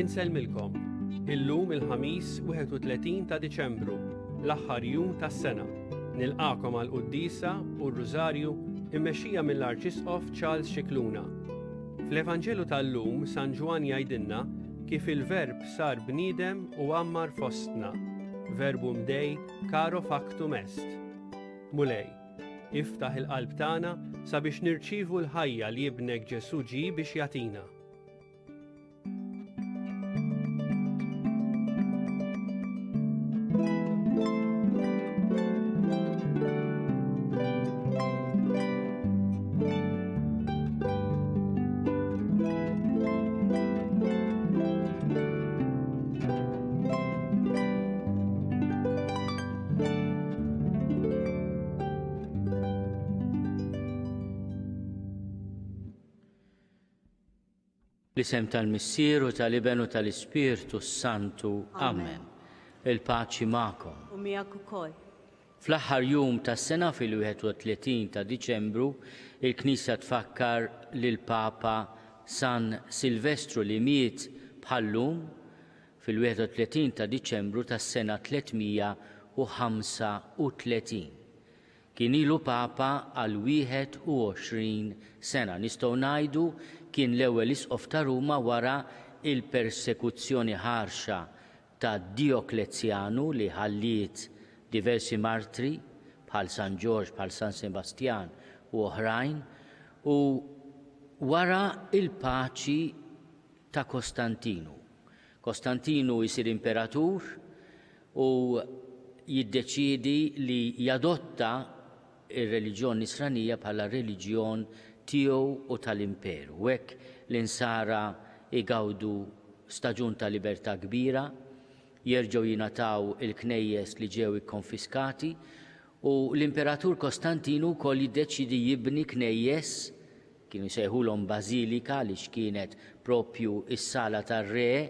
Nselmilkom, illum il-ħamis 31 ta' Diċembru, l-aħħar jum tas-sena. Nilqakom għall-Quddisa u r-Rużarju immexxija mill-Arċisqof Charles Scicluna. Fl-Evanġelu tal-lum San Ġwan jgħidilna kif il-Verb sar bniedem u għammar fostna. Verbum Dei caro factum est. Mulej, iftaħ il-qalb tagħna sabiex nirċievu l-ħajja li jibnek Ġesu ġie biex jagħtina. L-isem tal-Missieru, tal-Iben u tal-Ispirtu Santu. Amen. Il-paċi magħkom. U miegħek ukoll. Fl-aħħar jum tas-sena fil-31 ta' Diċembru, il-Knisja tfakkar lil Papa San Silvestru li miet bħallum fil-31 ta' Diċembru tas-sena 335. Kien ilu Papa għal 21 sena. Nistgħu ngħidu kien l-ewwel isqof ta' Ruma wara il-persekuzzjoni ħarxa ta' Dioklezzjanu li ħalliet diversi martri bħal San Ġorġ, bħal San Sebastjan u oħrajn, u wara il-paċi ta' Kostantinu. Kostantinu jsir imperatur u jiddeċiedi li jadotta ir-reliġjon Nisranija bħala reliġjon tiegħu u tal-imperu. Hekk l-insara igawdu staġun ta' libertà kbira, jerġgħu jingħataw il-knejjes li ġew ikkonfiskati u l-Imperatur Kostantinu wkoll jiddeċidi jibni knejjes, kienu jsejħulhom bażilika għaliex kienet proprju is-sala tar-re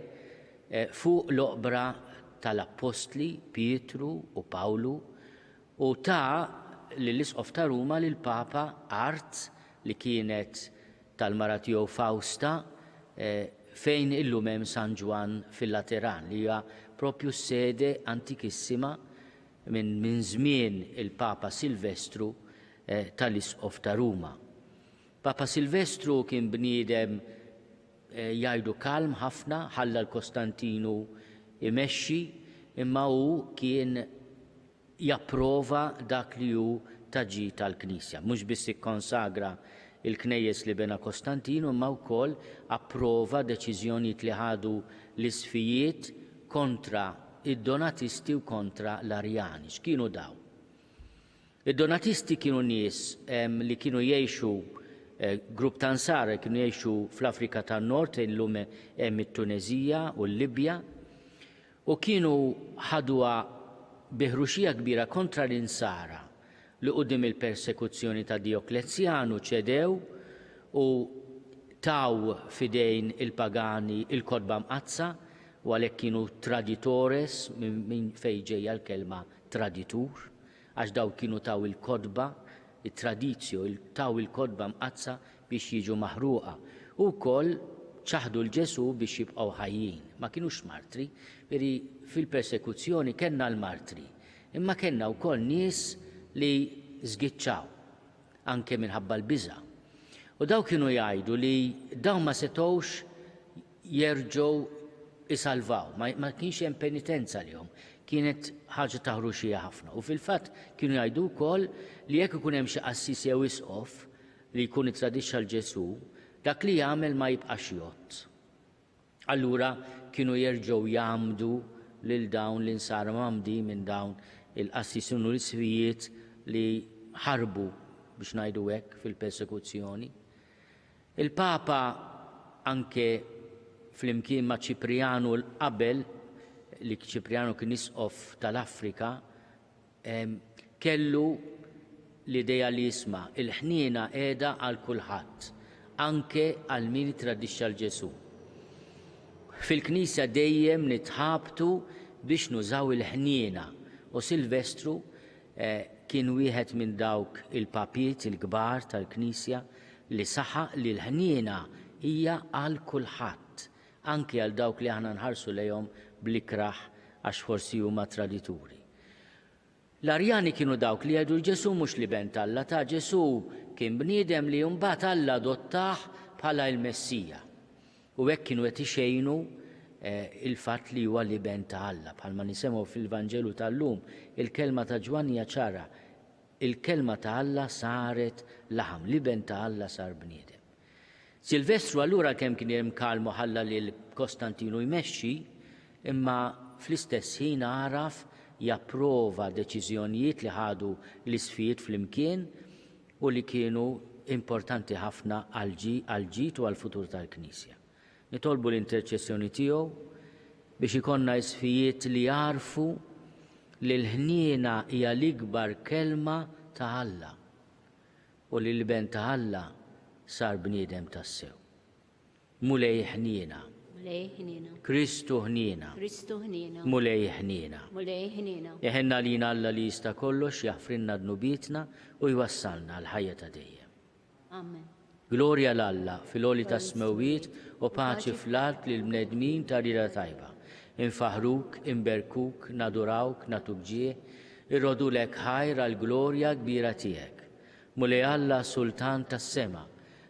fuq l-oqbra tal-Apostli Pietru u Pawlu, u ta' lill-Isqof ta' Ruma lil Papa art li kienet tal-mara tiegħu Fawsta fejn illum hemm San Ġwan fil-Lateran li hija proprju sede antikissima minn żmien il-Papa Silvestru tal-Isqof ta' Ruma. Papa Silvestru kien bniedem jgħidu kalm ħafna, ħalla l-Kostantinu imexxi, imma hu kien japprova dak li hu taġi tal-Knisja. Mhux biss ikkonsagra il-knejjes li bena Kostantinu, imma wkoll approva deċiżjonijiet li ħadu l-isfijiet kontra id-Donatisti u kontra l-Arjani. X'kienu daw? Id-Donatisti kienu nies li kienu jgħixu grupp ta' ansara kienu jgħixu fl-Afrika tan-Nord illum hemm it-Tunezija u l-Libja, u kienu ħadwa biħruxija kbira kontra l-insara li qudiem il-persekuzzjoni ta' Dioklezzjanu ċedew u taw fidejn il-pagani il-kodba mqazza, u għalhekk kienu traditores minn fejn ġejja l-kelma traditur, għax daw kienu taw il-kodba, it-tradizzju, taw il-kodba mqazza biex jiġu maħruqa. U wkoll ċaħdu l-Ġesu biex jibqgħu ħajjin. Ma kienux martri, veri fil-persekuzzjoni kellna l-martri, imma kellna wkoll nies li żgiċċaw anke minħabba l-biża'. U daw kienu jgħidu li dawn ma setgħux jerġgħu isalvaw, ma kienx hemm penitenza lihom, kienet ħaġa ta' ħruxija ħafna. U fil-fatt kienu jgħidu wkoll li jekk ikun hemm xi qassis jew isqof li jkun ittradixxa l-Ġesu, dak li jagħmel ma jibqax jgħod. Allura kienu jerġgħu jagħmdu lil dawn l-insara mamdi minn dawn il-qassis u l-isfijiet li ħarbu biex ngħidu hekk fil-persekuzzjoni. Il-Papa anke flimkien ma' Ċiprianu l-qabel, li Ċiprianu kien isqof tal-Afrika, kellu l-idea li jisma' il-ħniena qiegħda għal kulħadd, anke għal min jitraddixxa l-Ġesu. Fil-Knisja dejjem nitħabtu biex nużaw il-ħniena, u Silvestru kien wieħed minn dawk il-papiet il-kbar tal-Knisja li saħaq li l-ħniena hija għal kulħadd, anki għal dawk li aħna nħarsu lejhom bl-ikraħ għax forsi huma tradituri. L-Arjani kienu dawk li jgħidu Ġesu mhux li bent Alla, ta' Ġesu kien bniedem li mbagħad Alla adottah bħala l-Messija. U hekk kienu qed ixejnu il-fatt li huwa li bent Alla. Bħalma nisemgħu fil-Vanġelu tal-lum, il-kelma ta' Ġwan hija ċara. Il-kelma ta' Alla saret laħam, li bent Alla sar bniedem. Silvestru allura kemm kien imkalmu ħalla li Kostantinu jmexxi, imma fl-istess ħin għaraf japprova deċiżjonijiet li ħadu l-isfijiet flimkien u li kienu importanti ħafna għal-ġid u għal-futur tal-Knisja. Nitolbu l-interċessjoni tiegħu biex ikonna isfijiet li jarfu li l-ħniena hija l-ikbar kelma ta' Alla u li l-ben ta' Alla sar bniedem tassew. Mulej ħniena. Kristu ħniena. Mulej ħniena. Jeħenna lina Alla li jista' kollox jaħfrinna dnubietna u jwassalna l-ħajja ta' dejjem. Amen. Glorja l-Alla fil-oli ta' smewiet u paċi fl-art lil bnedmin ta' rida tajba. Infaħruk, inberkuk, nadurawk, natuk ġie, irrodulek ħajr għal-glorja kbira tiegħek. Mulej Alla Sultan tas-sema,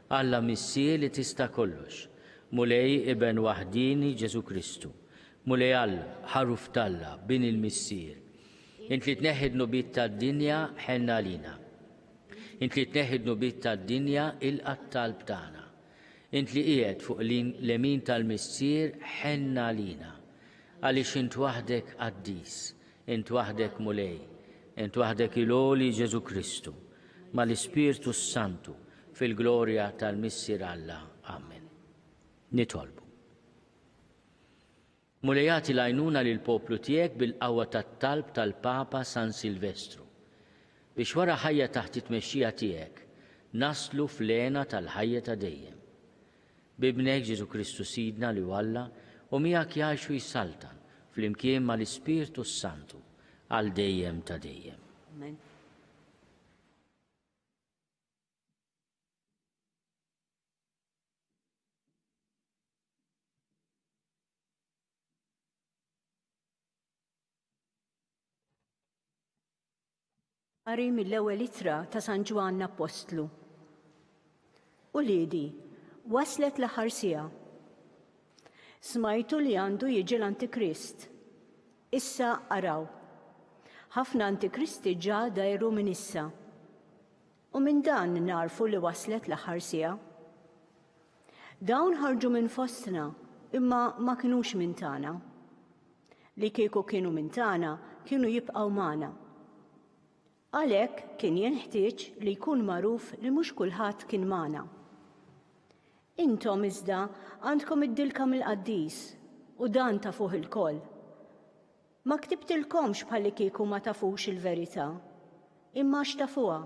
Alla Missier li tista' kollox. Mulej Iben waħdini Ġesu Kristu. Mulej Alla ħaruf talla bin il-Missier. Int li tneħħid nubit tad-dinja ħenna lina. Int li tneħħid nubit tad-dinja il-qattal btagħna. Int li qiegħed fuq l-lemin tal-Missier ħenna lina. Għaliex int waħdek qaddis, int waħdek mulej, int waħdek il-oli Ġesu Kristu, ma l-Ispirtu Santu fil-glorja tal-Missier Alla. Amen. Nitolbu. Mulejati l-għajnuna lil poplu tiegħek bil-qawwa tat-talb tal-Papa San Silvestru biex wara ħajja taħt it-tmexxija tiegħek naslu f'lena tal-ħajja ta' dejjem. Bibnek Ġesu Kristu Sidna li Alla u miegħek jgħixu jissaltan flimkien mal-Ispirtu Santu għal dejjem ta' dejjem. Amen. Qari mill-ewwel ittra ta' San Ġwanna Apostlu. U liedi, waslet l-aħħar siegħa. Smajtu li għandu jiġi l-Antikrist. Issa araw. Ħafna Antikristi ġa dajru minn issa. U minn dan narfu li waslet l-aħħar siegħa. Dawn ħarġu minn fostna, imma ma kinux minn tagħna. Li kieku kienu minn tagħna, kienu jibqgħu magħna. Għalhekk kien jenħtieġ li jkun magħruf li mhux kulħadd kien magħna. Intom iżda għandkom id-dilka mill-Qaddis u dan tafuh il-koll. Ma ktibtilkomx bħalli kieku ma tafux il-verità, imma x'tafuha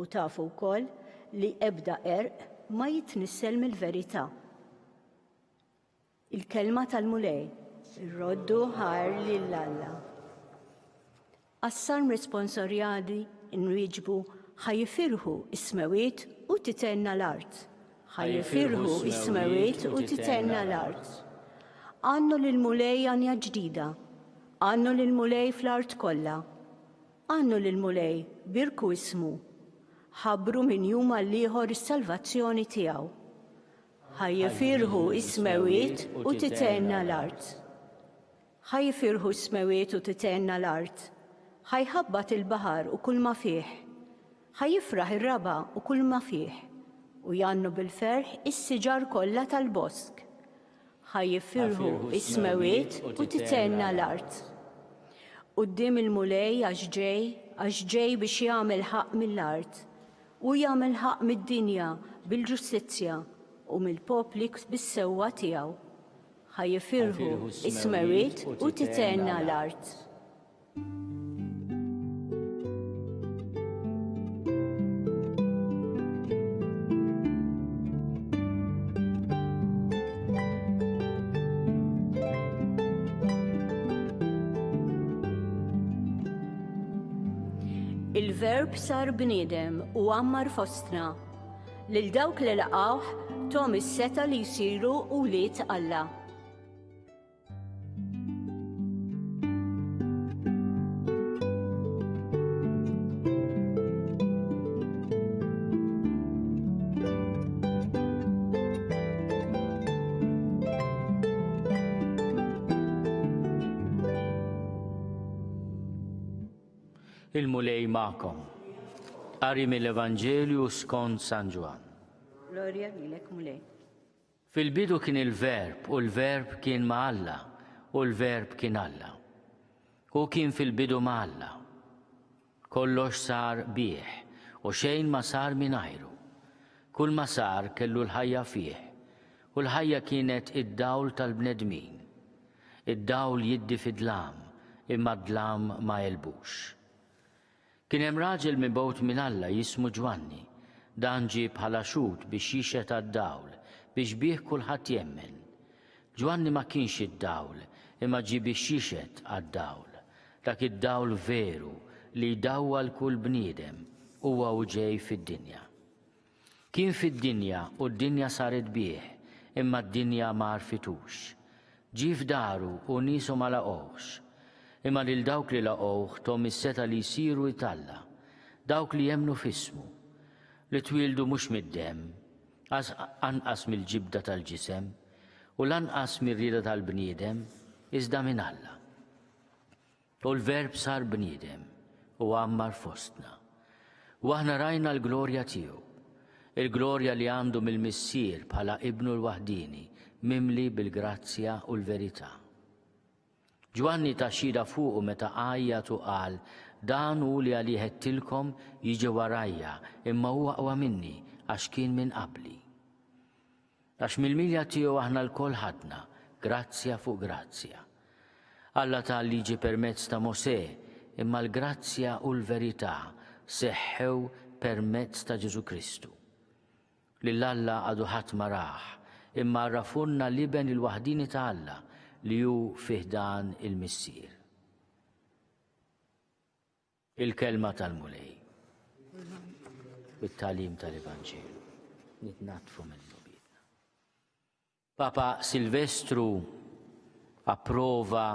u tafu wkoll li ebda erq ma jitnissel mill-verità. Il-kelma tal-mulej, irroddu ħar lil Alla. Għas-Salm responsorjali nwieġbu ħajfirħu is-smewiet u titenna l-art. Ħajfirħu is-smewiet u titenna l-art. Għannu lil-mulej għanja ġdida, għannu lil-mulej fl-art kollha, għannu lil-mulej birku ismu, ħabbru minn jum għal ieħor is-salvazzjoni tiegħu. Ħajfirħu is-smewiet u titenna l-art. Ħajfirħu is-smewiet u titenna l-art. ħajħabbat il-baħar u kull ma fih, ħajifraħ ir-raba u kull ma fih, u jannu bil-ferħ is-siġar kollha tal-bosk. Ħajjifirħu is-smewiet u titenna l-art. Quddiem il-mulej għax ġej biex jagħmel ħaq mill-art u jagħmel ħaq mid-dinja bil-ġustizzja u mill-popli bis-sewwa tiegħu. Ħajjifirħu is-smewiet u titenna l-art. Il-Verb sar bniedem u għammar fostna. Lil dawk li laqgħuh tom is-seta li jsiru ulied Alla. Il-mulej ma'kom. Qari mill-Evanġelju skont San Ġwan. Glorja lilek mulej. Fil-bidu kien il-Verb u l-Verb kien ma' Alla u l-Verb kien Alla. U kien fil-bidu ma' Alla. Kollox sar bih u xejn ma sar mingħajru. Kull ma sar kellu l-ħajja fih u l-ħajja kienet id-dawl tal-bnedmin. Id-dawl jiddi fid-dlam imma d-dlam ma jelbux. Kien hemm raġel mibgħut minn Alla jismu Ġwanni, dan ġie bħala xut biex jixhet għad-dawl, biex bih kulħadd jemmen. Ġwanni ma kienx id-dawl, imma ġie biex jixhet għad-dawl. Dak id-dawl veru li jdawwa l-kull bniedem huwa u ġej fid-dinja. Kien fid-dinja u d-dinja saret bih, imma d-dinja ma għarfitux. Ġie f'daru u niesu ma laqgħux. Imma lil dawk li laqgħuh tom is-seta li jsiru jtalla, dawk li jemmnu f'ismu, li twildu mhux mid-demm, anqas mill-ġibda tal-ġisem u lanqas mir-rieda tal-bniedem, iżda minn Alla. U l-Verb sar bniedem u għammar fostna. U aħna rajna l-glorja tiegħu, il-glorja li għandu mill-Missier bħala Ibnu l-Waħdini, mimli bil-grazzja u l-verità. Ġwanni taxxida fuqu meta għajjat u qal, dan hu li għalih għedtilkom jiġi warajja, imma huwa aqwa minni għax kien minn qabli. Għax mill-milja tiegħu aħna l-koll ħadna, grazzja fuq grazzja. Alla tal-liġi permezz ta' Mosè, imma l-grazzja u l-verità seħħew permezz ta' Ġesu Kristu. Lill-Alla għadu ħadd ma raħ, imma rrafunna l-iben il-waħdini ta' Alla li hu fih dan il-Missier. Il-kelma tal-mulej. Bit-tagħlim tal-Evanġelju. Nitnatfu minnu bidna. Papa Silvestru approva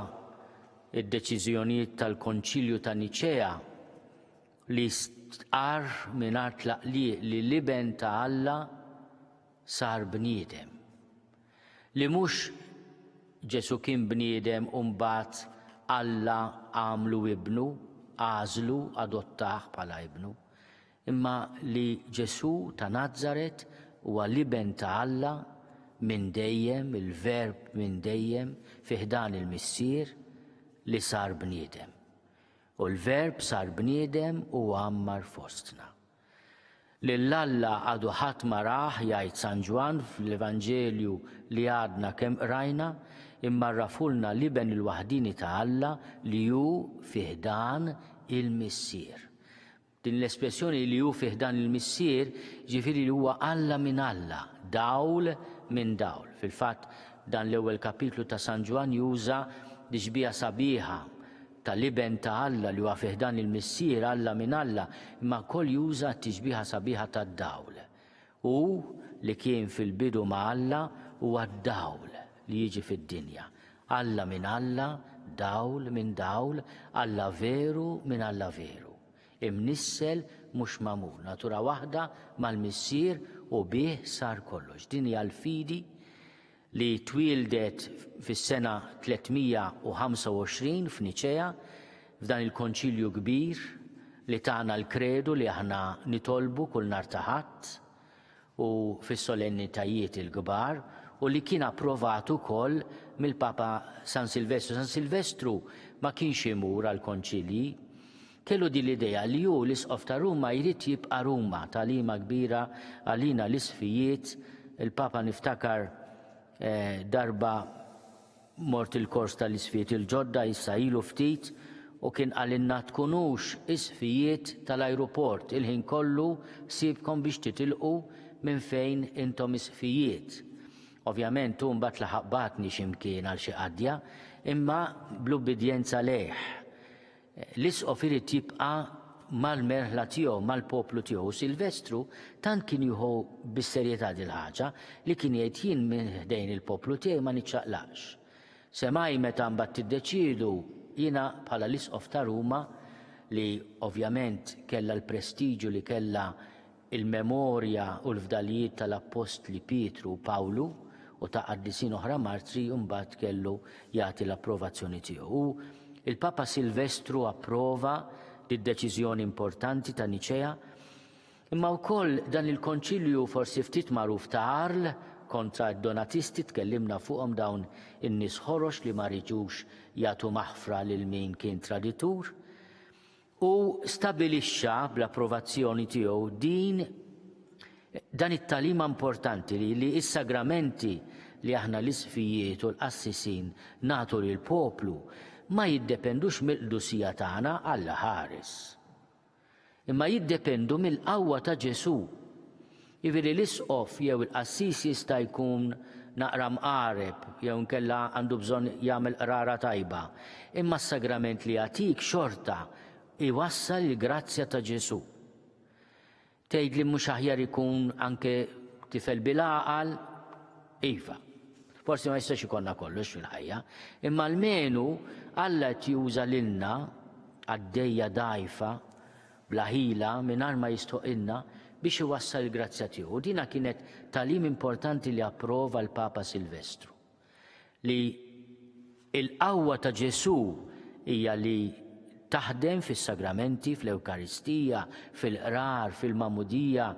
id-deċiżjonijiet tal-Konċilju ta' Niċea li stqar mingħajr tlaqliq li l-iben ta' Alla sar bniedem. Li mhux Ġesu kien bniedem u mbagħad Alla għamlu ibnu, għażlu, adottaħ bħala ibnu, imma li Ġesu ta' Nażaret huwa l-iben ta' Alla minn dejjem, il-Verb minn dejjem fih dan il-Missier li sar bniedem. U l-Verb sar bniedem u għammar fostna. Lill-Alla għadu ħadd ma raħ jgħid San Ġwan fl-Evanġelju li għadna kemm qrajna, imma rrafulna l-iben il-waħdini ta' Alla li hu fih dan il-Missier. Din l-espressjoni li hu fih dan il-Missier ġifieri li huwa Alla minn Alla, dawl minn dawl. Fil-fatt dan l-ewwel kapitlu ta' San Ġwan juża tixbiegħa sabiħa tal-iben ta' Alla li huwa fih dan il-Missier Alla minn Alla, imma wkoll juża tixbiegħa sabiħa tad-dawl. Hu li kien fil-bidu ma' Alla huwa d-dawl li jiġi fid-dinja. Alla minn Alla, dawl minn dawl, Alla veru minn Alla veru. Imnissel mhux magħmul, natura waħda mal-Missier u bih sar kollox. Din hija l-fidi li twildet fis-sena 325 f'Niċea f'dan il-konċilju kbir li tagħna l-kredu li aħna nitolbu kull nhar ta' Ħadd u fis-solennitajiet il-kbar u li kien approvat ukoll mill-Papa San Silvestru. San Silvestru ma kienx imur għall-konċilji, kellu din l-idea li hu l-Isqof ta' Ruma jrid jibqa' Ruma tagħlima kbira għalina l-isfijiet. Il-Papa niftakar darba mort il-kors tal-isfijiet il-ġodda issa ilu ftit u kien għalinna tkunux isfijiet tal-ajruport il-ħin kollu sibkom biex titilqu minn fejn intom isfijiet. Ovvjament hu mbagħad laħaqbatni x'imkien għal xi qadja, imma bl-ubbidjenza lejh. L-Isqof irid jibqa' mal-merħla tiegħu mal-poplu tiegħu Silvestru tant kien jieħu bis-serjetà dil ħaġa li kien jgħid jien minn ħdejn il-poplu tiegħi ma niċċaqlaqx. Semaj meta mbagħad tiddeċiedu jiena bħala l-Isqof ta' Ruma li ovvjament kellha l-prestiġu li kellha il-memorja u l-fdalijiet tal-Apostli Pietru u Pawlu u ta' qaddisin oħra martri mbagħad kellu jagħti l-approvazzjoni tiegħu. Il-Papa Silvestru approva id-deċiżjoni importanti ta' Niċea, imma wkoll dan il-konċilju forsi ftit magħruf ta' Arl kontra d-Donatisti tkellimna fuqhom dawn in-nies ħorox li ma riġux jagħtu maħfra lil min kien traditur u stabilixxa bl-approvazzjoni tiegħu dan it-talima importanti li s-sagramenti li aħna l-isfijiet u l-qassisin nagħtu lil poplu ma jiddependux mill-qdusija tagħna Alla ħares. Imma jiddependu mill-qawwa ta' Ġesu. Jiġifieri l-Isqof jew il-qassis jista' jkun naqra mqareb jew nkella għandu bżonn jagħmel qrara tajba. Imma s-sagrament li jagħtik xorta iwassal il-grazzja ta' Ġesu. Tgħid li mhux aħjar ikun anke tifel bil-għaqal, iva. Forsi ma jistax ikollna kollox fil-ħajja, imma almenu Alla qed juża lilna għaddejja dgħajfa bla ħila mingħajr ma jistoqilna biex iwassal il-grazzja tiegħu. Dina kienet tagħlim importanti li approva l-Papa Silvestru. Li l-qawwa ta' Ġesu hija li taħdem fis-sagramenti, fl-Ewkaristija, fil-qrar, fil-mamudija,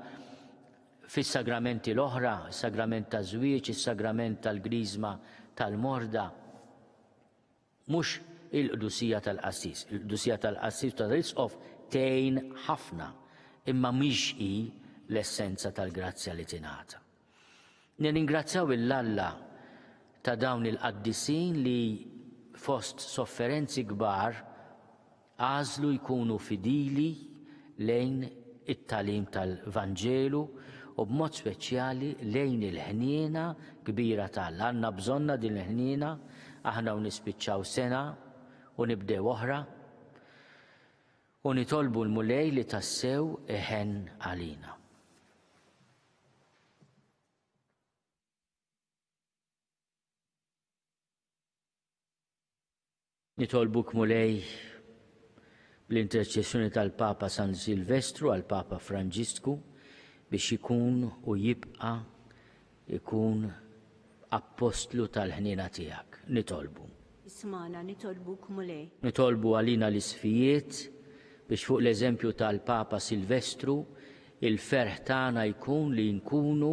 fis-sagramenti l-oħra, is-sagrament ta' żwieġ, is-sagrament tal-griżma tal-morda. Mhux il-qdusija tal-qassis. Il-qdusija tal-qassis tal-Isqof tgħin ħafna, imma mhix hi l-essenza tal-grazzja li tingħata. Nirringrazzjaw il-Alla ta' dawn il-qaddisin li fost sofferenzi kbar għażlu jkunu fidili lejn it-tagħlim tal-Vanġelu u b'mod speċjali lejn il-ħniena kbira tal-Alla. Għandna bżonna din il-ħniena aħna nispiċċaw sena u nibdew oħra u nitolbu l-mulej li tassew eħen għalina. Nitolbuk mulej bl-interċessjoni tal-Papa San Silvestru għal-Papa Franġisku biex ikun u jibqa' ikun apostlu tal-ħniena tiegħek. Nitolbu. Ismana nitolbuk mulej. Nitolbu għalina l-isfijiet biex fuq l-eżempju tal-Papa Silvestru il-ferħ tagħna jkun li nkunu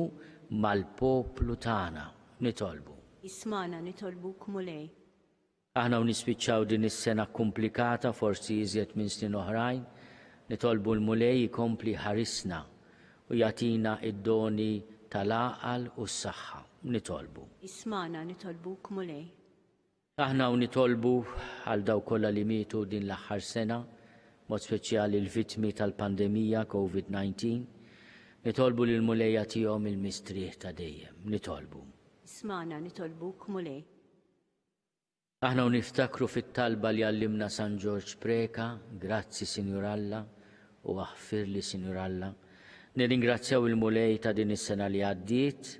mal-poplu tagħna. Nitolbu. Ismana nitolbuk mulej. Aħna nispiċċaw din is-sena komplikata forsi iżjed minn snin oħrajn, nitolbu l-mulej jkompli ħarisna u jagħtina id-doni tal-għaqal u s-saħħa. Nitolbu. Ismana nitolbuk mulej. Aħna nitolbu għal daw kollha li mietu din l-aħħar sena, mod speċjali l-vittmi tal-pandemija COVID-19, nitolbu lil mulejja tihom il-mistrieħ ta' dejjem. Nitolbu. Ismana nitolbuk mulej. Aħna niftakru fit-talba li għallimna San Ġorġ Preka, grazzi Sinjur Alla u aħfirli Sinjur Alla. Nirringrazzjaw il-mulej ta' din is-sena li għaddiet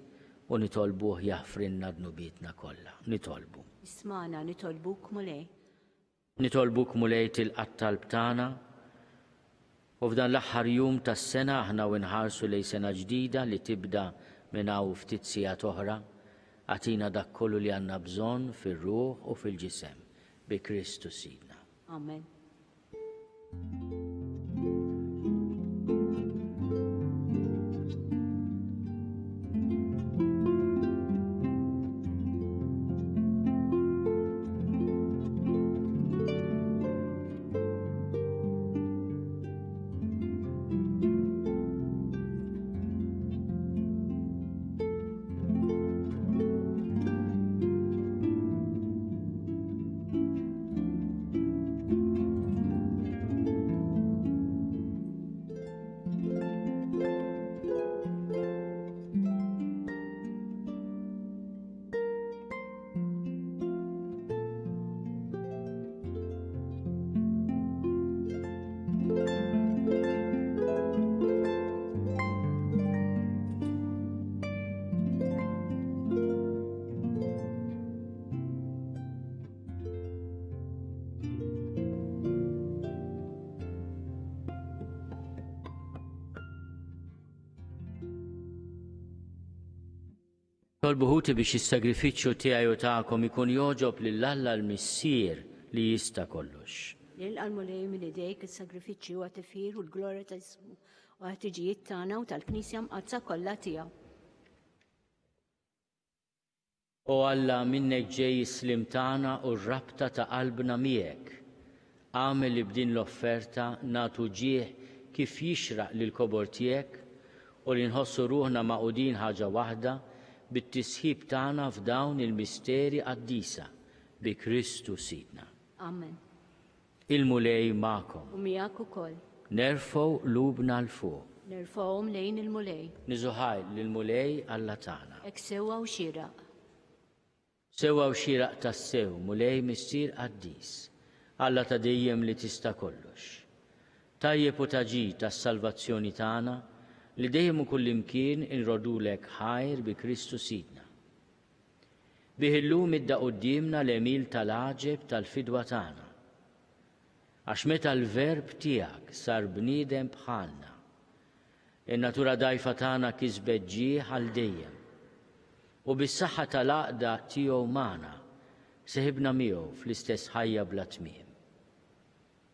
u nitolbuh jaħfrinna dnubietna kollha. Nitolbu. Ismana nitolbuk mulej. Nitolbuk mulej tilqa' talb tagħna u f'dan l-aħħar jum tas-sena aħna nħarsu lejn sena ġdida li tibda minn hawn ftit sigħat oħra. Għatina dak kollu li għandna bżonn fir-ruħ u fil-ġisem bi Kristu Sidna. Amen. Tolbu ħuti biex is-sagrifiċċju tiegħi u tagħkom ikun joġob lill-Alla l-Missier li jista' kollox. Nilqa' l-mulej minn idejk is-sagrifiċċju għat-tifir u l-glorja ta' ismu u ħtiġijiet tagħna u tal-Knisja mqazza kollha tiegħu. O Alla minnek ġej is-slim tagħna u r-rabta ta' qalbna miegħek. Għamel li b'din l-offerta nagħtu ġieħ kif jixraq lil kobor tiegħek u li nħossu ruħna maqudin ħaġa waħda bit-tisħib tagħna f'dawn il-misteri qaddisa bi Kristu Sidna. Amen. Il-mulej magħkom. U miegħek ukoll. Nerfgħu lubna l fuq. Nerfgħuhom lejn il-mulej. Niżuħaj lill-mulej Alla tagħna. Hekk sewwa u xieraq. Sewwa u xieraq tas-sew, mulej missier qaddis. Alla ta' dejjem li tista' kollox. Tajjeb u taġi tas-salvazzjoni tagħna li dejjem u kullimkien inrodulek ħajr bi Kristu Sidna. Bih illum idda qudiemna l-emil tal-għaġeb tal-fidwa tagħna. Għax meta l-verb tiegħek sar bniedem bħalna, in-natura dgħajfa tagħna kisbet ġieħ għal dejjem. U bis-saħħa tal-għaqda tiegħu magħna seħibna miegħu fl-istess ħajja bla tmiem.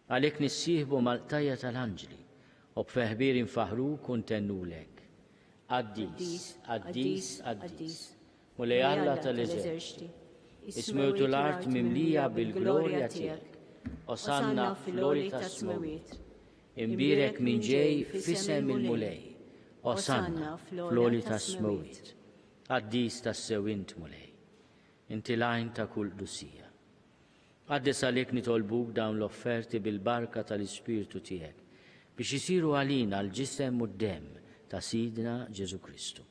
Għalhekk nissieħbu mal-qtajja tal-anġli u b'feħbir infaħruk u ntennulek. Qaddis, qaddis, qaddis. Mulej Alla tal-eżerċiti. Ismewtu l-art mimlija bil-glorja tiegħek. Osanna f'loli tas-smawiet. Imbirek min ġej f'isem il-mulej. Osanna f'loli tas-smawiet. Qaddis tas-sew int mulej. Inti lajn ta' kull dussija. Qaddis għalhekk nitolbuk dawn l-offerti bil-barka tal-Ispirtu tiegħek biex isiru għalina l-ġisem u d-dem ta' Sidna Ġesu Kristu.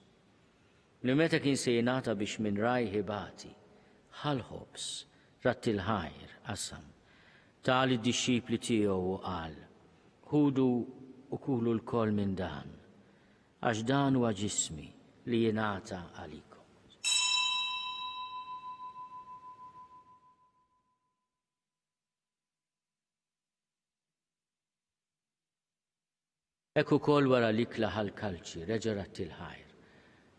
Li meta kien se jingħata biex minn raj ħibati, ħalħobs, ratti l-ħajr, qasam, tal id-dixxipli tiegħu u qal, ħudu u kulu l-koll minn dan, għax dan huwa ġismi li jingħata għalikom. Ekku kol wara l-ikla ħal-kalċi reġarat il-ħajr.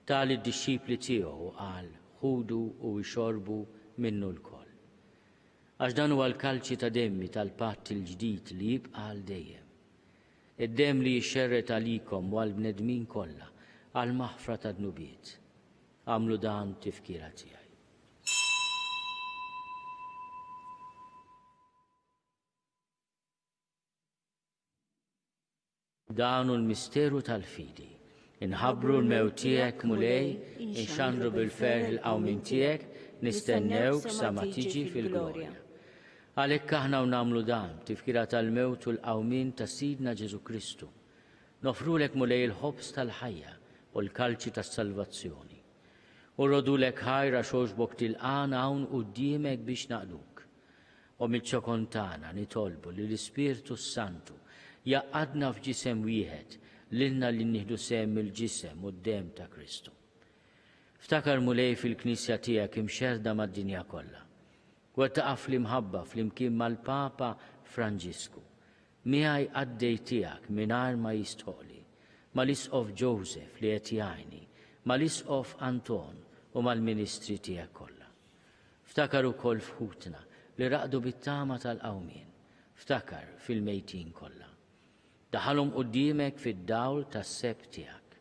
Tal id-dixxipli tiegħu qal ħudu u jxorbu minnu l-koll. Għax dan huwa l-kalċi ta' demmi tal-patt il-ġdid li jibqa' għal dejjem. Id-demm li jxerret għalikom u għall-bnedmin kollha għal maħfra ta' dnubiet. Għamlu dan tifkira tiegħi. Danu l-misteru tal-fidi. Inħabru l-mewt tiegħek mulej, inxandru bil-ferħ il-qawmin tiegħek, nistennewk sa ma tiġi fil-glorja. Għalhekk aħna u nagħmlu dan tifkira tal-mewt u l-qawmin ta' Sidna Ġesu Kristu. Nofrulek mulej il-ħobs tal-ħajja u l-kalċi tas-salvazzjoni. U rodulek ħajra xoġbok tilqana hawn quddiemek biex naqduk. U mill-ċokontana nitolbu li l-Ispirtu Santu jaqqadna f'ġisem wieħed lilna li nieħdu sehem il-ġisem u d-dem ta' Kristu. Ftakar mulej fil-Knisja tiegħek imxerda mad-dinja kollha. Wettaqaf fl-imħabba fl-imkien mal-Papa Franġisku. Miegħi għaddej tiegħek mingħajr ma jistħoqli, mal-Isqof Joseph li qed jgħinni, mal-Isqof Anton u mal-Ministri tiegħek kollha. Ftakar ukoll f'ħutna li raqdu bit-tama tal-qawmien. Ftakar fil-mejtin kollha. Daħalhom quddiemek fid-dawl tas-seb tiegħek.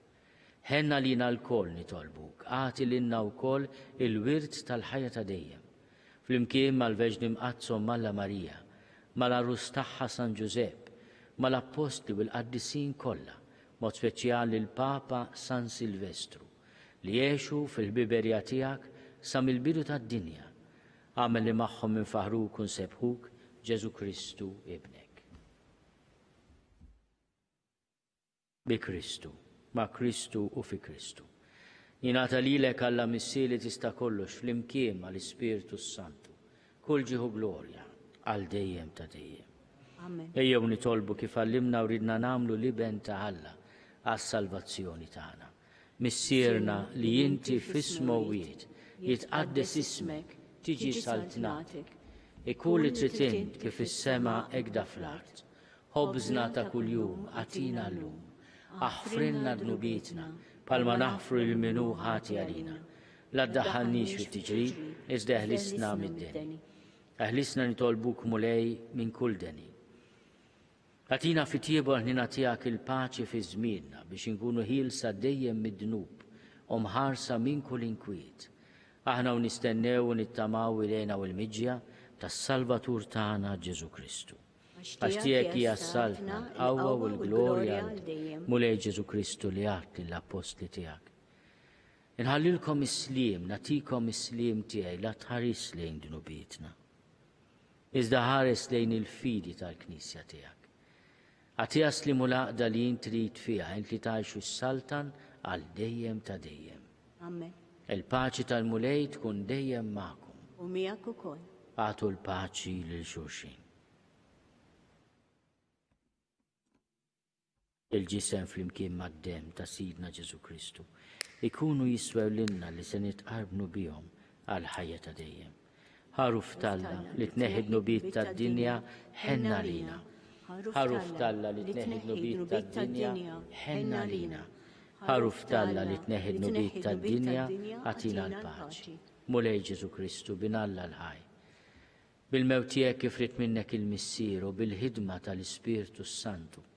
Ħenna lina l-koll nitolbuk, għati lilna wkoll il-wirt tal-ħajja ta' dejjem. Flimkien mal-Veġni Mqazzom Malla Marija, mal-Arrus tagħha San Ġusepp, mal-Apostli u l-Qaddisin kollha, mod speċjali l-Papa San Silvestru, li jgħixu fil-biberja tiegħek sa mill-bidu tad-dinja. Għamel li magħhom infaħruk u nsebħuk Ġesu Kristu ibnek. Bi Kristu, ma' Kristu u fi Kristu. Jingħata lilek Alla missieri tista' kollox flimkien mal-Ispirtu Santu. Kull ġieħu glorja għal dejjem ta' dejjem. Amen. Ejjew nitolbu kif għallimna u ridna nagħmlu liben ta' Alla għas-salvazzjoni tagħna. Missierna li inti f'ismowiet jitqaddes ismek tiġi saltnatek. Ikun li trid int kif is-sema hekk fl-art. Ħobżna ta' kuljum għatina llum. Aħfrinna dnubietna palma naħfru l-minu ħati għalina. la ddaħħalniex fit-tiġrid, iżda eħlisna mid-deni. Eħlisna nitolbuk mulej minn kull deni. Atina fit-tieba ħnina tiegħek il-paċi fi żmienna biex inkunu ħielsa dejjem mid-dnub u mħarsa minn kull inkwiet. Aħna nistennew u nittamaw ilejna u l-miġja tas-Salvatur tagħna Ġesu Kristu. Għax tiegħek hija s-saltna l-qawwa u l-glorja mulej Ġesu Kristu li għadt lill-apostli tiegħek. Inħallilkom is-sliem, nagħtikom is-sliem tiegħi la tħares lejn dnubietna. Iżda ħares lejn il-fidi tal-Knisja tiegħek. Għatija slimu laqda li jint trid fiha int li tgħixu s-saltan għal dejjem ta' dejjem. Amen. Il-paċi tal-mulej tkun dejjem magħkom. U miegħek ukoll. Għatu l-paċi lil xulxin. Il-ġisem flimkien mad-dem ta' Sidna Ġesu Kristu ikunu jiswew lilna li se nitqarbnu bihom għal ħajja ta' dejjem. Ħaruf Talla li tneħħi d-nubiet tad-dinja ħenna lina. Ħaruf Talla li tneħħi d-nubiet tad-dinja ħenna lina. Ħaruf Talla li tneħħi d-nubiet tad-dinja għatina l-paċi. Mulej Ġesu Kristu binalla l-ħaj. Bil-mewt tiegħek ifrit minnek il-missier u bil-ħidma tal-Ispirtu Santu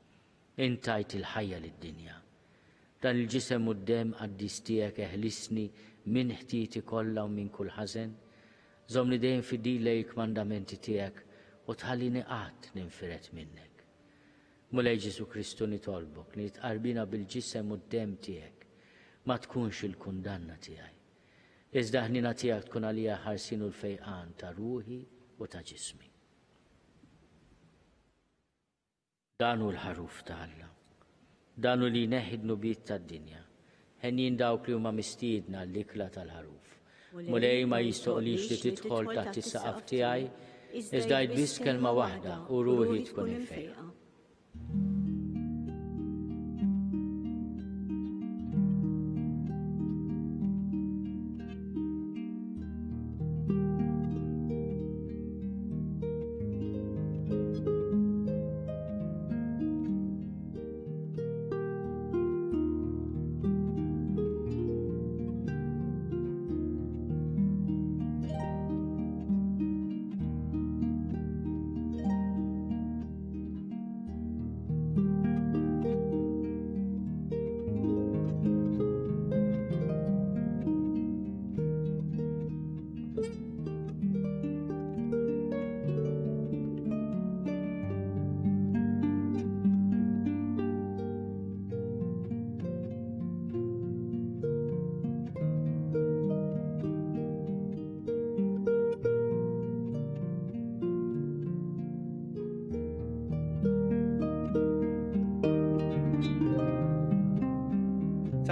intajt il-ħajja lid-dinja. Dan il-ġisem u d-dem qaddis tiegħek eħlisni minn ħtieti kollha u minn kull ħażen, żomni dejjem fidilej il-kmandamenti tiegħek u tħallini qatt ninfiret minnek. Mulej Ġesu Kristu nitolbok li tqarbina bil-ġisem u d-dem tiegħek ma tkunx il-kundanna tiegħi. Iżda ħnina tiegħek tkun għalija ħarsin u l-fejqan ta' ruħi u ta' ġismi. Danu l-ħaruf ta' Alla. Danu li neħid nubiet tad-dinja. Ħenjin dawk li huma mistiedna l-ikla tal-ħaruf. Mulej ma jistoqlix li tidħol taħt is-saqaf tiegħi, iżda biss kelma waħda u ruħi tkun infejqa.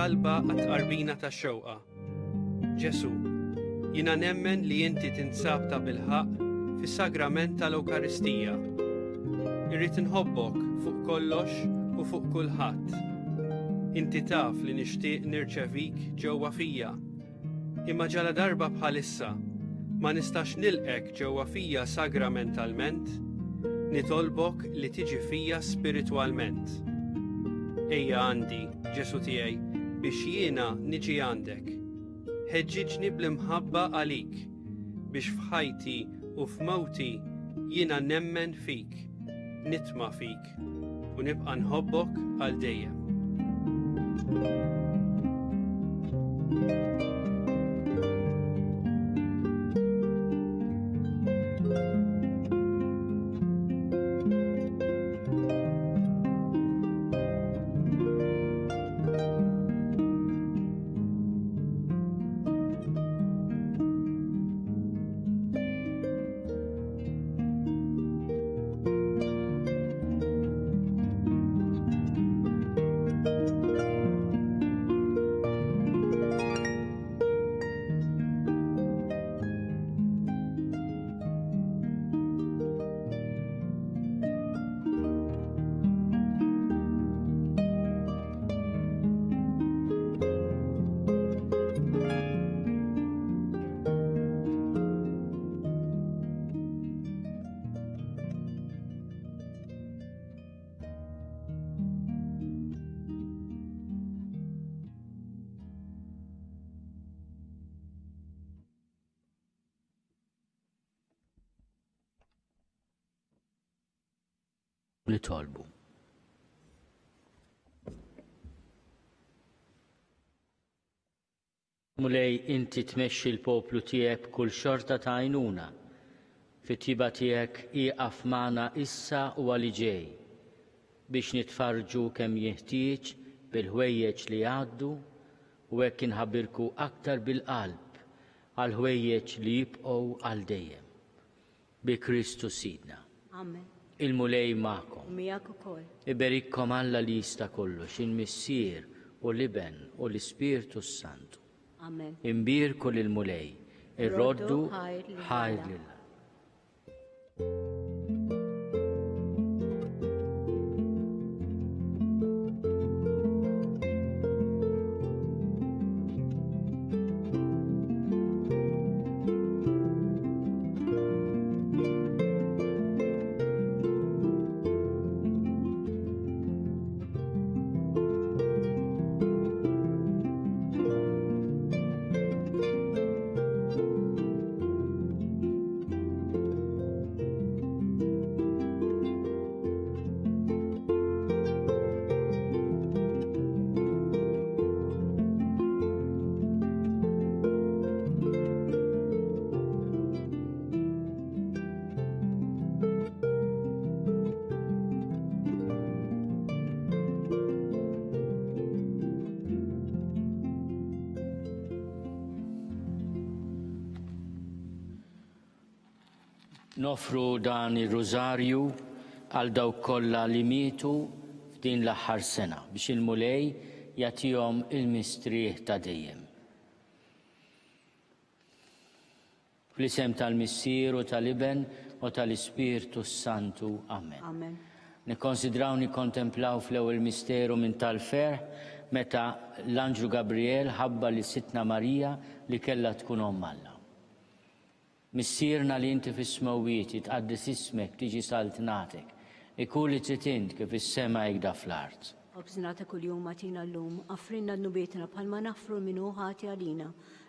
Talba għat-qarbina ta' xewqa. Ġesu, jina nemmen li inti tinsab ta' bilħaq fis-sagrament tal-Ewkaristija. Irrid inħobbok fuq kollox u fuq kulħadd. Inti taf li nixtieq nirċevik ġewwa fija. Imma ġala darba bħalissa ma nistax nilqek ġewwa fija sagramentalment, nitolbok li tiġi fija spiritwalment. Ejja għandi, Ġesu tiegħi, biex jiena niġi għandek. Ħeġġiġni bl-imħabba għalik, biex f'ħajti u f'mewti jiena nemmen fik, nitma' fik, u nibqa' nħobbok għal dejjem. Nitolbu. Mulej inti tmexxi l-poplu tiegħek kull xorta ta' għajnuna. Fit-tiba tiegħek ieqaf magħna issa u għali ġej biex nitfarġu kemm jeħtieġ bil-ħwejjeġ li għaddu u hekk inħabbirku aktar bil-qalb għal ħwejjeġ li jibqgħu għal dejjem. Bi Kristu Sidna. Amen. Il-mulej magħkom. Miegħek ukoll. Iberikkom Alla li jista' kollox, il-Missier u l-Iben u l-Ispirtu Santu. Amen. Imbirku lil-mulej, irroddu ħajr lilha. Nofru dan ir-rużarju għal dawk kollha li mietu f'din l-aħħar sena biex il-mulej jagħtihom il-mistrieħ ta' dejjem. Fl-isem tal-Missier u tal-Iben u tal-Ispirtu Santu. Amen. Amen. Nikkonsidraw nikkontemplaw fl-ewwel misteru minn tal-ferħ meta l-Anġlu Gabriel ħabba li Sitna Marija li kellha tkun omm Alla. Missierna li inti fis-smawwiet jitqaddis ismek tiġi saltnatek, ikun li trid int kif is-sema jgda fl-art. Obżnata kuljum għatina llum, affrinna d-nubietna bħalma nafru minnu ħati għalina,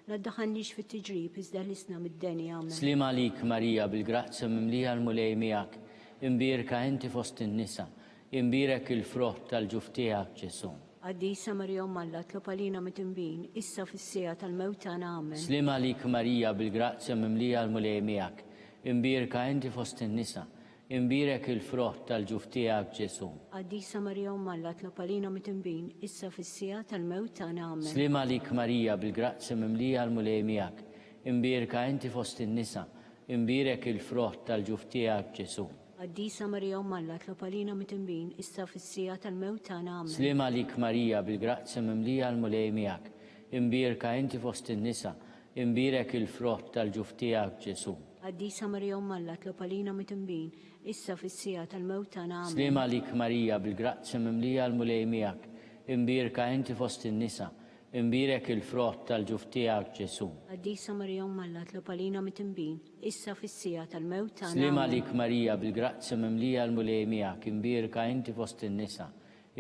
la ddaħħalniex fit-tiġrib iżda l-isna mid-denja. Amen. Slim għalik Marija bil-grazzja mimlija l-mulej miegħek, imbirka inti fost in-nisa, imbirek il-frott tal-ġuf tiegħek Ġesu. Għaddisa Marija Alla tlob għalina mit-imbin, issa fis-sija tal-mewt tagħna. Amen. Slim għalik Marija bil-grazzja mimlija l-mulej miegħek, imbirka inti fost in-nisa, imbirek il-frott tal-ġuf tiegħek Ġesu. Għaddisa Marija Alla tlob għalina mit-imbin, issa fis-sija tal-mewt tagħna. Amen. Slim għalik Marija bil-grazzja mimlija l-mulej miegħek, imbirka inti fost in-nisa, imbirek il-frott tal-ġuf tiegħek Ġesu. Għaddisa Marija Alla tlob għalina mit-imbin, issa fis-sija tal-mewt tagħna. Amen. Slim għalik Marija bil-grazzja mimlija l-mulej miegħek, imbirka inti fost in-nisa, imbirek il-frott tal-ġuf tiegħek Ġesu. Għaddisa Marija Alla tlob għalina mit-imbin, issa fis-sija tal-mewt tagħna. Amen. Slim għalik Marija bil-grazzja mimlija l-mulej miegħek, imbirka inti fost in-nisa, imbirek il-frott tal-ġuf tiegħek Ġesu. Għaddisa Marija Alla tlob għalina mit-imbin, issa fis-sija tal-mewt tagħna. Slim għalik Marija bil-grazzja mimlija l-mulej miegħek, imbirka inti fost in-nisa,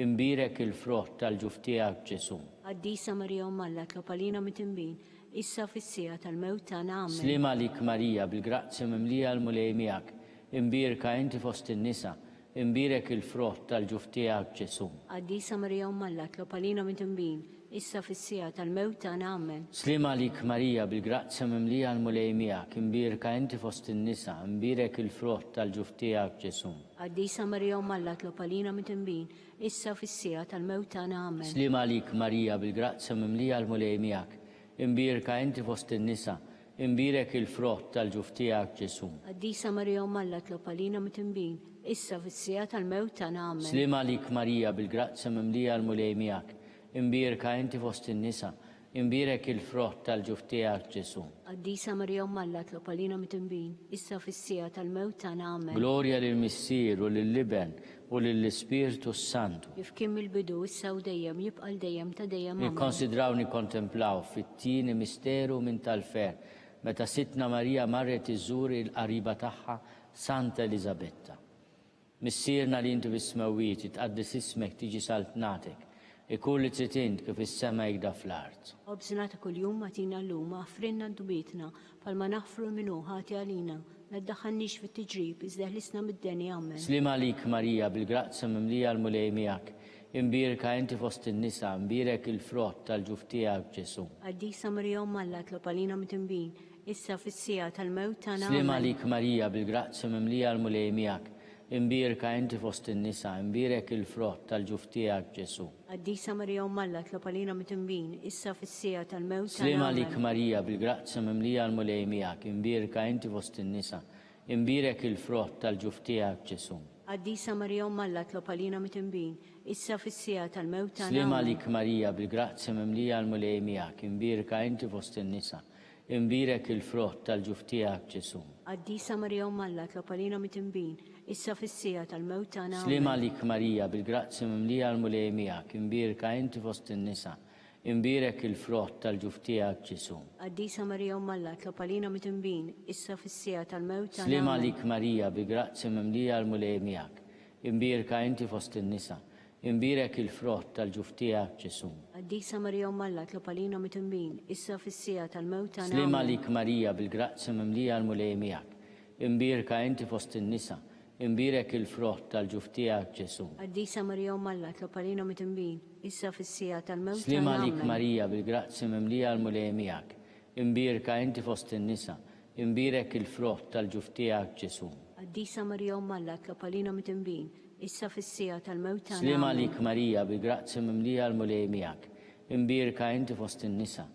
imbirek il-frott tal-ġuf tiegħek Ġesu. Għaddisa Marija Alla tlob għalina mit-imbin, issa fis-sija tal-mewt tagħna. Amen. Slim għalik Marija bil-grazzja mimlija l-mulej miegħek, imbirka inti fost in-nisa, imbirek il-frott tal-ġuf tiegħek Ġesu. Għaddisa Marija Alla tlob għalina mit-imbin, issa fis-sija tal-mewt tagħna. Amen. Slim għalik Marija bil-grazzja mimlija l-mulej miegħek, imbirka inti fost in-nisa, imbirek il-frott tal-ġuf tiegħek Ġesu. Għaddisa Marija Alla tlob għalina mit-imbin, issa fis-sija tal-mewt tagħna. Amen. Slim għalik Marija bil-grazzja mimlija l-mulej miegħek, imbirka inti fost in-nisa, imbirek il-frott tal-ġuf tiegħek Ġesu. Għaddisa Marija Alla tlob għalina mit-imbin, issa fis-sija tal-mewt tagħna. Amen. Slim għalik Marija bil-grazzja mimlija l-mulej miegħek, imbirka inti fost in-nisa, imbirek il-frott tal-ġuf tiegħek Ġesu. Għaddisa Marija Alla tlob għalina mit-imbin, issa fis-sija tal-mewt tagħna. Amen. Glorja lill-Missier u lill-Iben u lill-Ispirtu Santu. Kif kien mill-bidu issa u dejjem jibqa' l-dejjem ta' dejjem. Amen. Nikkonsidraw nikkontemplaw fit-tieni misteru minn tal-ferħ meta Sitna Marija marret iżżur il-qariba tagħha Santa Elisabetta. Missierna li inti fis-smawwiet jitqaddis ismek tiġi saltnatek, ikun li trid int kif is-sema jgda fl-art. Obżnata kuljum għatina llum affrinna d-dubietna bħalma naħfru minnu ħati għalina, la ddaħħalniex fit-tiġrib, iżda ħlisna mid-deni amen. Slima lik Marija, bil-grazza mimlija l-mulej miegħek. Imbirka inti fost in-nisa, imbirek il-frott tal-ġuf tiegħek Ġesu. Qaddisa Marija Umm Alla, tlob għalina mit-tinbin, issa fis-sija tal-mewt tagħna. Slima lik Marija, bil-grazza mimlija l-mulej miegħek. Imbirka inti fost in-nisa, imbirek il-frott tal-ġuf tiegħek Ġesu. Qaddisa Marija Umm Alla, tlob għalina mit-tinbin, issa fis-sija tal-mewt tagħna. Slima lik Marija, bil-grazza mimlija l-mulej miegħek. Imbirka inti fost in-nisa, imbirek il-frott tal-ġuf tiegħek Ġesu. Qaddisa Marija Umm Alla, tlob għalina mit-tinbin, issa fis-sija tal-mewt tagħna. Slima lik Marija, bil-grazza mimlija l-mulej miegħek. Imbirka inti fost in-nisa, imbirek il-frott tal-ġuf tiegħek Ġesu. Qaddisa Marija Umm Alla, tlob għalina mit-tinbin, issa fis-sija tal-mewt tagħna. Slima lik Marija, bil-grazza mimlija l-mulej miegħek. Imbirka inti fost in-nisa, imbirek il-frott tal-ġuf tiegħek Ġesu. Qaddisa Marija Umm Alla, tlob għalina mit-tinbin, issa fis-sija tal-mewt tagħna. Slima lik Marija, bil-grazza mimlija l-mulej miegħek. Imbirka inti fost in-nisa, imbirek il-frott tal-ġuf tiegħek Ġesu. Qaddisa Marija Umm Alla, tlob għalina mit-tinbin, issa fis-sija tal-mewt tagħna. Slima lik Marija, bil-grazza mimlija l-mulej miegħek. Imbirka inti fost in-nisa, imbirek il-frott tal-ġuf tiegħek Ġesu. Qaddisa Marija Umm Alla, tlob għalina mit-tinbin, issa fis-sija tal-mewt tagħna. Slima lik Marija, bil-grazza mimlija l-mulej miegħek. Imbirka inti fost in-nisa, imbirek il-frott tal-ġuf tiegħek Ġesu. Qaddisa Marija Umm Alla, tlob għalina mit-tinbin, issa fis-sija tal-mewt tagħna. Slima lik Marija, bil-grazza mimlija l-mulej miegħek. Imbirka inti fost in-nisa,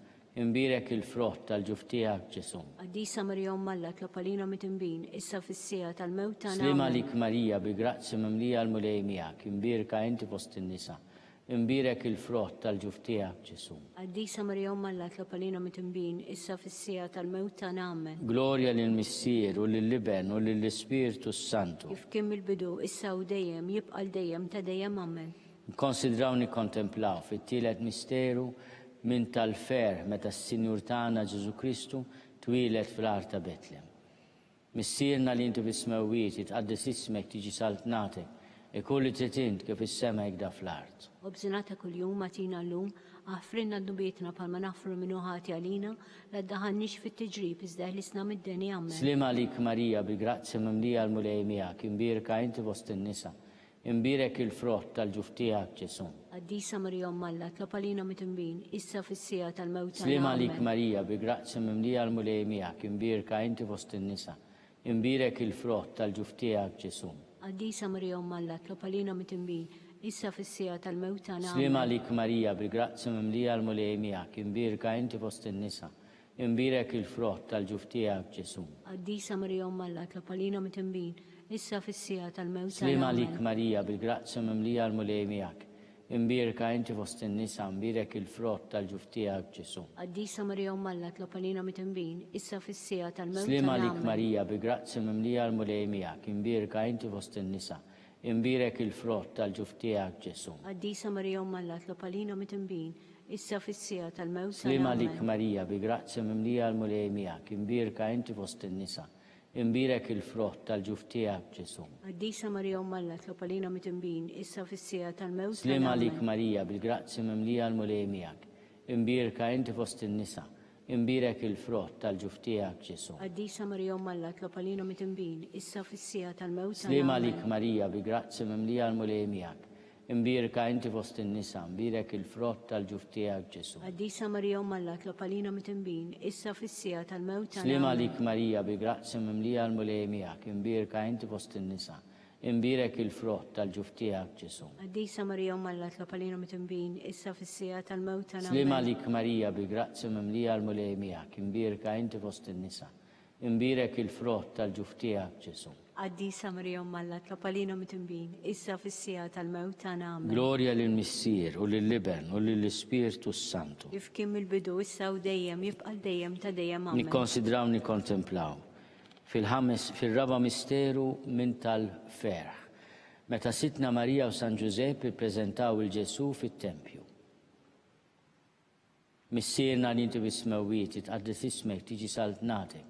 imbirek il-frott tal-ġuf tiegħek Ġesu. Qaddisa Marija Umm Alla, tlob għalina mit-tinbin, issa fis-sija tal-mewt tagħna. Slima lik Marija, bil-grazza mimlija l-mulej miegħek. Imbirka inti fost in-nisa, imbirek il-frott tal-ġuf tiegħek Ġesu. Qaddisa Marija Umm Alla, tlob għalina mit-tinbin, issa fis-sija tal-mewt tagħna amen. Gloria lill-Missier u lill-Liben u lill-Ispiritu Santu. Kif kien mill-bidu, issa u dejjem, jibqa' dejjem ta' dejjem amen. Konsidraw nikkontemplaw fit-tielet misteru minn tal-fer meta s-Sinjur tagħna Ġesu Kristu twilet fl-art ta' Betlem. Missierna li inti fis-smewwiet jitqaddis ismek tiġi saltnatek ikolli tritint kif is-sema jgda fl-art. Obżinata kuljum atina llum, aħfrinna d-dubietna palma nafru minnu ħati għalina, la ddaħannix fit-tiġrib iżda ħlisna mid-deni amen. Slima lik Marija, bil-grazza mimlija l-mulej miegħek. Imbirka inti fost in-nisa, imbirek il-frott tal-ġuf tiegħek Ġesu. Qaddisa Marija Umm Alla, tlob għalina mit-tinbin, issa fis-sija tal-mewt tagħna Slima lik amen. Marija, bil-grazza mimlija l-mulej miegħek. Imbirka inti fost in-nisa, imbirek il-frott tal-ġuf tiegħek Ġesu. Qaddisa Marija Umm Alla, tlob għalina mit-tinbin, issa fis-sija tal-mewt tagħna Slima amen. lik Marija, bil-grazza mimlija l-mulej miegħek. Imbirka inti fost in-nisa, imbirek il-frott tal-ġuf tiegħek Ġesu. Qaddisa Marija Umm Alla, tlob għalina mit-tinbin, issa fis-sija tal-mewt Slima tagħna lik amen. Marija, bil-grazza mimlija l-mulej miegħek. Imbirka inti fost in-nisa, imbirek il-frott tal-ġuf tiegħek Ġesu. Qaddisa Marija Umm Alla, tlob għalina mit-tinbin, issa fis-sija tal-mewt Slima tagħna lik amen. Marija, bil-grazza mimlija l-mulej miegħek. Imbirka inti fost in-nisa, imbirek il-frott tal-ġuf tiegħek Ġesu. Qaddisa Marija Umm Alla, tlob għalina mit-tinbin, issa fis-sija tal-mewt Slima tagħna lik amen. Marija, bil-grazza mimlija l-mulej miegħek. Imbirka inti fost in-nisa, imbirek il-frott tal-ġuf tiegħek Ġesu. Qaddisa Marija Umm Alla, tlob għalina mit-tinbin, issa fis-sija tal-mewt Slima tagħna lik amen. Marija, bil-grazza mimlija l-mulej miegħek. Imbirka inti fost in-nisa, imbirek il-frott tal-ġuf tiegħek Ġesu. Qaddisa Marija Umm Alla, tlob għalina mit-tinbin, issa fis-sija tal-mewt tagħna Slima amen. lik Marija, bil-grazza mimlija l-mulej miegħek. Imbirka inti fost in-nisa, imbirek il-frott tal-ġuf tiegħek Ġesu. Qaddisa Marija Umm Alla, tlob għalina mit-tinbin, issa fis-sija tal-mewt tagħna Slima amen. lik Marija, bil-grazza mimlija l-mulej miegħek. Imbirka inti fost in-nisa, imbirek il-frott tal-ġuf tiegħek Ġesu. Qaddisa Marija Umm Alla, tlob għalina mit-tinbin, issa fis-sija tal-mewt tagħna Slima amen. lik Marija, bil-grazza mimlija l-mulej miegħek. Imbirka inti fost in-nisa, imbirek il-frott tal-ġuf tiegħek Ġesu. Qaddisa Marija Umm Alla, tlob għalina mit-tinbin, issa fis-sija tal-mewt tagħna amen. Gloria lill-Missier u lill-Liben u lill-Ispiritu Santu. Kif kien mill-bidu, issa u dejjem, jibqa' dejjem ta' dejjem amen. Nikkonsidraw nikkontemplaw. Fil-raba misteru minn tal-ferħ. Meta sitna Marija u San Giuseppe ippreżentaw il-Ġesu fit-Tempju. Missierna li inti bis-smewwiet itqaddis ismek tiġi saltnatek.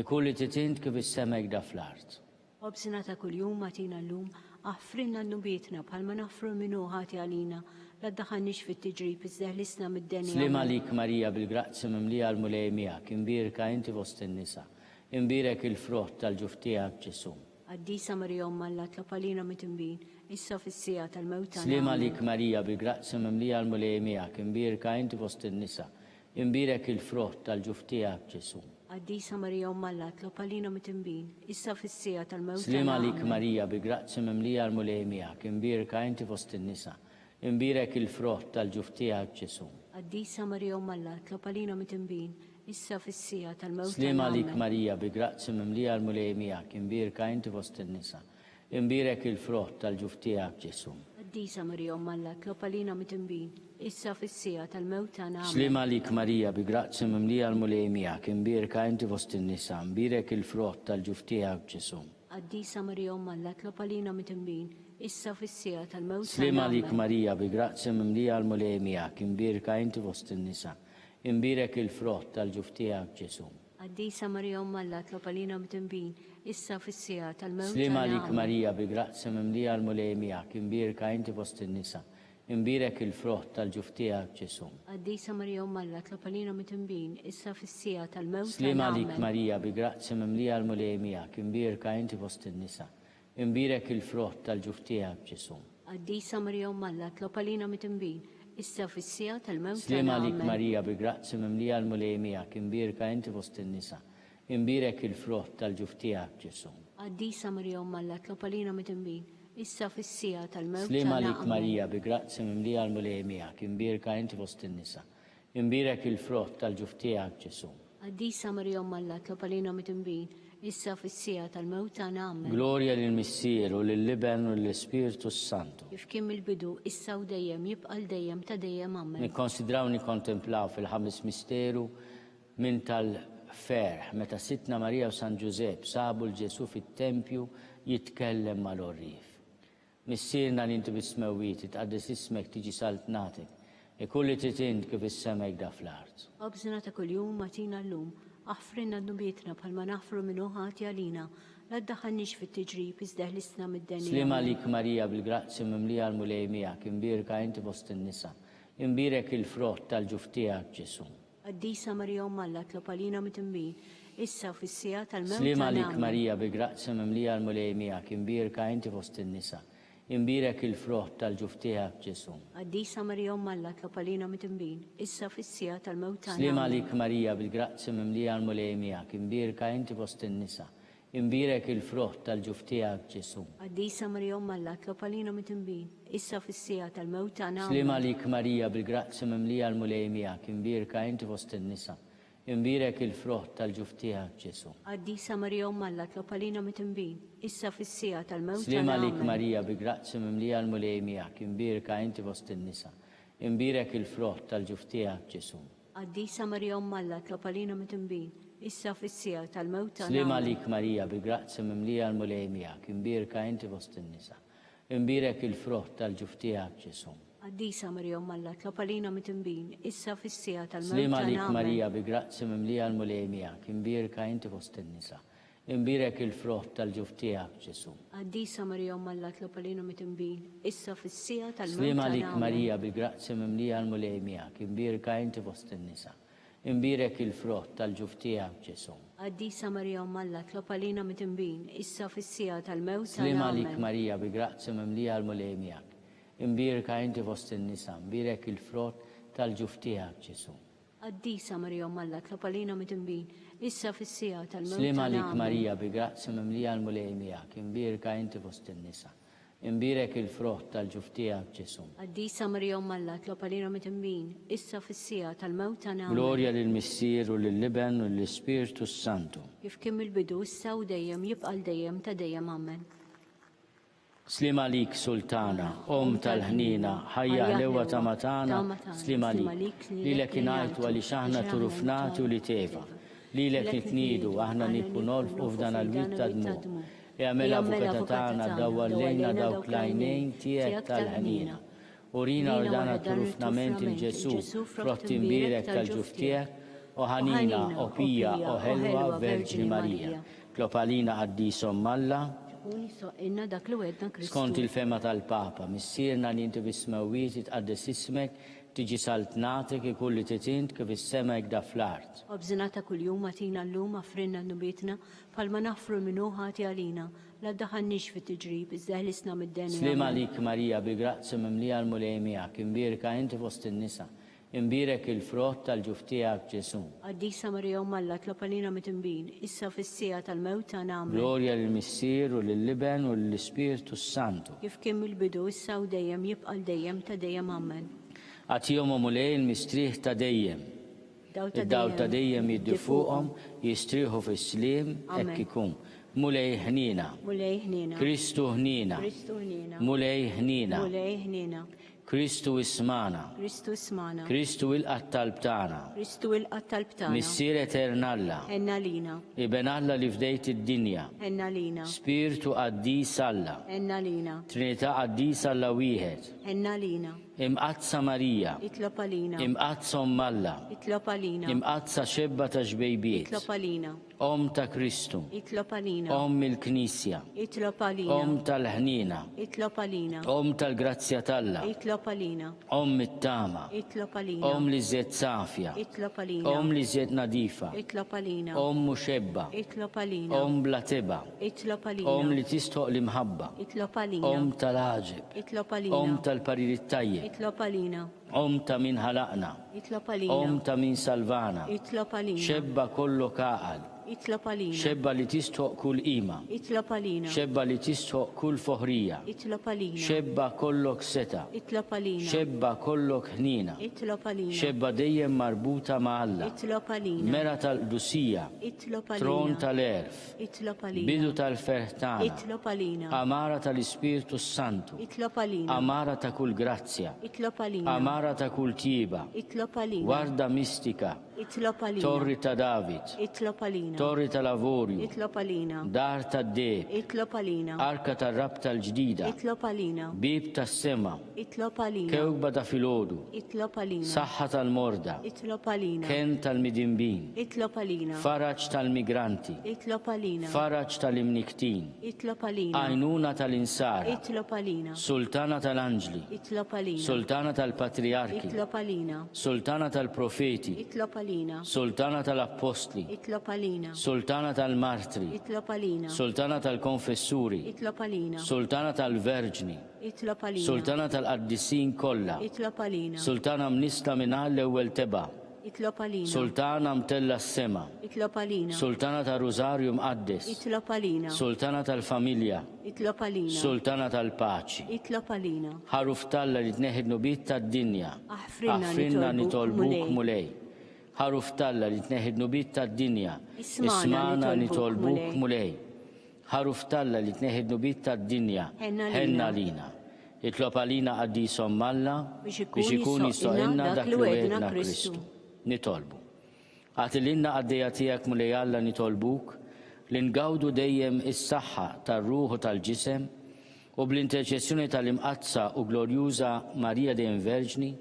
Ikolli titint kif is-sema jgda fl-art. Obsina ta' kuljum atina llum, aħfrinna n-nubietna bħalma nafru minnu ħati għalina, la ddaħannix fit-tiġrib iżda ħlisna mid-deni. Slima lik Marija, bil-grazzi mimlija l-mulej miegħek. Imbirka inti fost in-nisa, imbirek il-frott tal-ġuf tiegħek Ġesu. Qaddisa Marija Umma Alla, tlob għalina mit-imbin, issa fis-sija tal-mewt tagħna. Slima lik Marija bi grazzi mimlija l-mulej miegħek, imbirka inti fost in-nisa, imbirek il-frott tal-ġuf tiegħek Ġesu. Qaddisa Marija Umma Alla, tlob għalina mit-imbin, issa fis-sija tal-mewt tagħna. Slima lik Marija bi grazzi mimlija l-mulej miegħek, imbirka inti fost in-nisa, imbirek il-frott tal-ġuf tiegħek Ġesu. Qaddisa Marija Umma Alla, tlob għalina mit-imbin, issa fis-sija tal-mewt tagħna. Slima lik Marija bi grazzi mimlija l-mulej miegħek, imbirka inti fost in-nisa, imbirek il-frott tal-ġuf tiegħek Ġesu. Qaddisa Marija Umma Alla, tlob għalina mit-imbin, issa fis-sija tal-mewt tagħna. Slima lik Marija bi grazzi mimlija l-mulej miegħek, imbirka inti fost in-nisa, imbirek il-frott tal-ġuf tiegħek Ġesu. Qaddisa Marija Umma Alla, tlob għalina mit-imbin, issa fis-sija tal-mewt tagħna. Slima lik Marija bi grazzi mimlija l-mulej miegħek, imbirka inti fost in-nisa, imbirek il-frott tal-ġuf tiegħek Ġesu. Qaddisa Marija Umma Alla, tlob għalina mit-imbin, issa fis-sija tal-mewt Slima tagħna. lik Marija bi grazzi mimlija l-mulej miegħek, imbirka inti fost in-nisa, imbirek il-frott tal-ġuf tiegħek Ġesu. Qaddisa Marija Umma Alla, tlob għalina mit-imbin, issa fis-sija tal-mewt Slima tagħna. lik Marija bi grazzi mimlija l-mulej miegħek, imbirka inti fost in-nisa, imbirek il-frott tal-ġuf tiegħek Ġesu. Qaddisa Marija Umma Alla, tlob għalina mit-imbin, issa fis-sija tal-mewt Slima tagħna. lik Marija bi grazzi mimlija l-mulej miegħek, imbirka inti fost in-nisa, imbirek il-frott tal-ġuf tiegħek Ġesu. Qaddisa Marija Umma Alla, tlob għalina mit-imbin, issa fis-sija tal-mewt Slima tagħna. lik Marija bi grazzi mimlija l-mulej miegħek, imbirka inti fost in-nisa, imbirek il-frott tal-ġuf tiegħek Ġesu. Qaddisa Marija Umma Alla, tlob għalina mit-imbin, issa fis-sija tal-mewt tagħna. Amen. Gloria lill-Missier u lill-Liben u lill-Spiritu Santu. Kif kien mill-bidu, issa u dejjem, jibqa' l-dejjem ta' dejjem. Amen. Nikkonsidraw nikkontemplaw fil-ħames misteru minn tal-ferħ meta Sitna Marija u San Ġusepp sabu l-Ġesu fit-tempju jitkellem mal-orrif. Missierna li inti bismewit, tqaddis ismek tiġi saltnatek, kulli titint kif is-semek da fl-art. Qabżina ta' kuljum matina llum, aħfrinna d-nubietna bħalma naħfru minn uħati għalina, la ddaħħalniex fit-tiġrib iżda ħlisna mid-denja. Slima lik Marija bil-grazzi mimlija l-mulej miegħek, imbirka inti fost in-nisa, imbirek il-frott tal-ġuf tiegħek Ġesu. Qaddisa Marija Umma Alla, tlob għalina mit-imbin, issa fis-sija tal-mewt Slima tagħna. lik Amen. Marija bil-grazzi mimlija l-mulej miegħek, imbirka inti fost in-nisa, imbirek il-frott tal-ġuf tiegħek Ġesu. Qaddisa Marija Umma Alla, tlob għalina mit-imbin, issa fis-sija tal-mewt tagħna. Slima Amen. lik Marija bil-grazzi mimlija l-mulej miegħek, imbirka inti fost in-nisa, imbirek il-frott tal-ġuf tiegħek Ġesu. Qaddisa Marija Umma Alla, tlob għalina mit-imbin, issa fis-sija tal-mewt tagħna. Slima Amen. lik Marija bil-grazzi mimlija l-mulej miegħek, imbirka inti fost in-nisa, imbirek il-frott tal-ġuf tiegħek Ġesu. Qaddisa Marija Umma Alla, tlob għalina mit-imbin, issa fis-sija tal-mewt Slima tagħna. lik Amen. Marija bil-grazzi mimlija l-mulej miegħek, imbirka inti fost in-nisa, imbirek il-frott tal-ġuf tiegħek Ġesu. Qaddisa Marija Umma Alla, tlob għalina mit-imbin, issa fis-sija tal-mewt tagħna. Slima Amen. lik Marija bil-grazzi mimlija l-mulej miegħek, imbirka inti fost in-nisa, imbirek il-frott tal-ġuf tiegħek Ġesu. Qaddisa Marija Umma Alla, tlob għalina mit-imbin, issa fis-sija tal-mewt Slima tagħna. lik Amen. Marija bil-grazzi mimlija l-mulej miegħek, imbirka inti fost in-nisa, imbirek il-frott tal-ġuf tiegħek Ġesu. Qaddisa Marija Umma Alla, tlob għalina mit-imbin, issa fis-sija tal-mewt Slima tagħna. lik Amen. Marija bil-grazzi mimlija l-mulej miegħek, imbirka inti fost in-nisa, imbirek il-frott tal-ġuf tiegħek Ġesu. Qaddisa Marija Umma Alla, tlob għalina mit-imbin, issa fis-sija tal-mewt Slima tagħna. lik Amen. Marija bil-grazzi mimlija l-mulej miegħek, imbirka inti fost in-nisa, imbirek il-frott tal-ġuf tiegħek Ġesu. Qaddisa Marija Umma Alla, tlob għalina mit-imbin, issa fis-sija tal-mewt Slima tagħna. lik Amen. Marija bil-grazzi mimlija l-mulej miegħek, imbirka inti fost in-nisa, imbirek il-frott tal-ġuf tiegħek Ġesu. Qaddisa Marija Umma Alla, tlob għalina mit-imbin, issa fis-sija tal-mewt tagħna. Amen. Gloria lill-Missier u lill-Liben u lill-Spiritu Santu. Kif kien mill-bidu, issa u dejjem, jibqa' l-dejjem ta' dejjem. Amen. Slima lik Sultana, tal-ħnina, ħajja ħlewa ta' matana, slima lik, li lek inajtu għalli xaħna turufnati u li teva, li lek nitnidu, aħna nikkunolf u f'dan għal-wit ta' dmu. Għamela avukata tagħna dawwa lejna dawk lajnejn tiegħek tal-ħnina. Urina ordana turufnament il-Ġesu, frott imbirek tal-ġuf tiegħek, o ħanina, o pija, o ħelwa, Verġni Marija. Klopalina għaddisom Malla, Inna dak li wedna Kristu. skont il-fema tal-Papa, missierna li inti bismewit tqaddes ismek, tiġi saltnatek ikulli titint kif is-sema jgda fl-art. Obżina ta' kuljum atina l-lum affrinna n-nubietna palma nafru minnu ħati għalina la daħannix fit tiġrib iżdeħlisna mid-denja. Slim għalik Marija bil-grazzi mimlija l-mulej miegħek, imbirka inti fost in-nisa, imbirek il-frott tal-ġuftijak Ġesu. Qaddisa Marija Alla tlob għalina mit-imbin, issa fis-sija tal-mewt tagħna amen. Glorja lill-Missier u lill-Liben u lill-Ispirtu Santu. Kif kien mill-bidu issa u dejjem jibqa' dejjem ta' dejjem amen. Għatihom mulej il-mistrieħ ta' dejjem. Id-dawl ta' dejjem jiddi fuqhom, jistrieħu fis-slim hekk ikun. Mulej ħnina. Mulej ħnina. Kristu ħnina. Kristu ħnina. Mulej ħnina. Mulej ħnina. Kristu ismana. Kristu ismana. Kristu il-qattalb tagħna. Kristu il-qattalb tagħna. Missier eternalla. Enna lina. Iben Alla li fdejt id-dinja. Enna lina. Spiritu qaddis Alla. Enna lina. Trinità qaddis Alla wieħed. Enna lina. Imqazza Marija. Itlob għalina. Imqazza Alla. Itlob għalina. Imqazza xebba ta' xbejbiet. Itlob għalina. Om ta' Kristu. Itlob għalina. Om il-Knisja. Itlob għalina. Om tal-ħnina. Itlob għalina. Om tal-grazzja talla. Itlob għalina. Om it-tama. Itlob għalina. Om li zed safja. Itlob għalina. Om li zed nadifa. Itlob għalina. Om muxebba. Itlob għalina. Om blateba. Itlob għalina. Om li tistoq l-imħabba. Itlob għalina. Om tal-ħaġib. Itlob għalina. Om tal-paririt tajjeb. Itlob għalina. Om ta' min ħalaqna. Itlob għalina. Om ta' min salvana. Itlob għalina. Xebba kollu kaqal. Itlob għalina. Xebba li tistoq kull ima. Itlob għalina. Xebba li tistoq kull foħrija. Itlob għalina. Xebba kollok seta. Itlob għalina. Xebba kollok ħnina. Itlob għalina. Xebba dejjem marbuta ma' Alla. Itlob għalina. Mera tal-Dusija. Itlob għalina. Tron tal-Erf. Itlob għalina. Bidu tal-Fertana. Itlob għalina. Amara tal-Ispirtu Santu. Itlob għalina. Amara ta' kull grazzja. Itlob għalina. Amara ta' kull tiba. Itlob għalina. Warda mistika. Itlob għalina. Torri ta' David. Itlob għalina. Torri tal-Lavorju. Itlob għalina. Dar tad-deb. Itlob għalina. Arka tar-rab tal-ġdida. Itlob għalina. Bib tas-sema. Itlob għalina. Kewba ta' filgħodu. Itlob għalina. Saħħa tal-morda. Itlob għalina. Ken tal-midimbin. Itlob għalina. Faraġ tal-migranti. Itlob għalina. Faraġ tal-imniktin. Itlob għalina. Għajnuna tal-insara. Itlob għalina. Sultana tal-anġli. Itlob għalina. Sultana tal-patriarki. Itlob għalina. Sultana tal-profeti. Itlob għalina. Sultana tal-apostli. Itlob għalina. Sultana tal-martri. Itlob għalina. Sultana tal-konfessuri. Itlob għalina. Sultana tal-verġni. Itlob għalina. Sultana tal-qaddissin kollha. Itlob għalina. Sultana mnista minna l-ewwel teba. Itlob għalina. Sultana mtella s-sema. Itlob għalina. Sultana tal-Rosarju mqaddes. Itlob għalina. Sultana tal-familja. Itlob għalina. Sultana tal-paċi. Itlob għalina. Ħaruf talla li tneħid nubit tad-dinja. Aħfrinna nitolbuk mulej. Ħaruf talla li tneħid nubit tad-dinja. Ismana nitolbuk mulej. Ħaruf talla li tneħid nubit tad-dinja. Ħenna lina. Itlob għalina qaddisom Alla biex ikun jistoqilna dak li wedna Kristu. Nitolbu. Għatilinna għaddejja tiegħek mulej Alla nitolbuk li ngawdu dejjem is-saħħa tar-ruħu tal-ġisem u bl-interċessjoni tal-imqazza u glorjuża Marija dejjem Verġni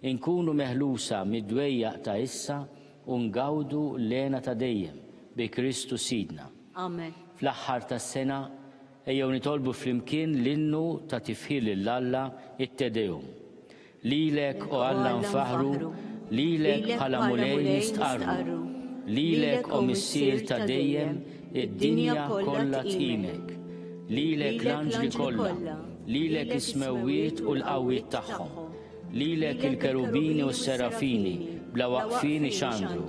inkunu meħlusa mid-dwejjaq ta' issa u ngawdu lena ta' dejjem bi Kristu Sidna. Amen. Fl-aħħar tas-sena ejjew nitolbu flimkien l-innu ta' tifħil lill-Alla it-Tedeum. Lilek o Alla nfaħru, lilek bħala mulej nistqarru, lilek o missier ta' dejjem id-dinja kollha tqimek, lilek l-anġli kollha, lilek ismewwiet u l-qawwiet tagħhom, lilek il-kerubini u s-serafini bla waqfini xandru.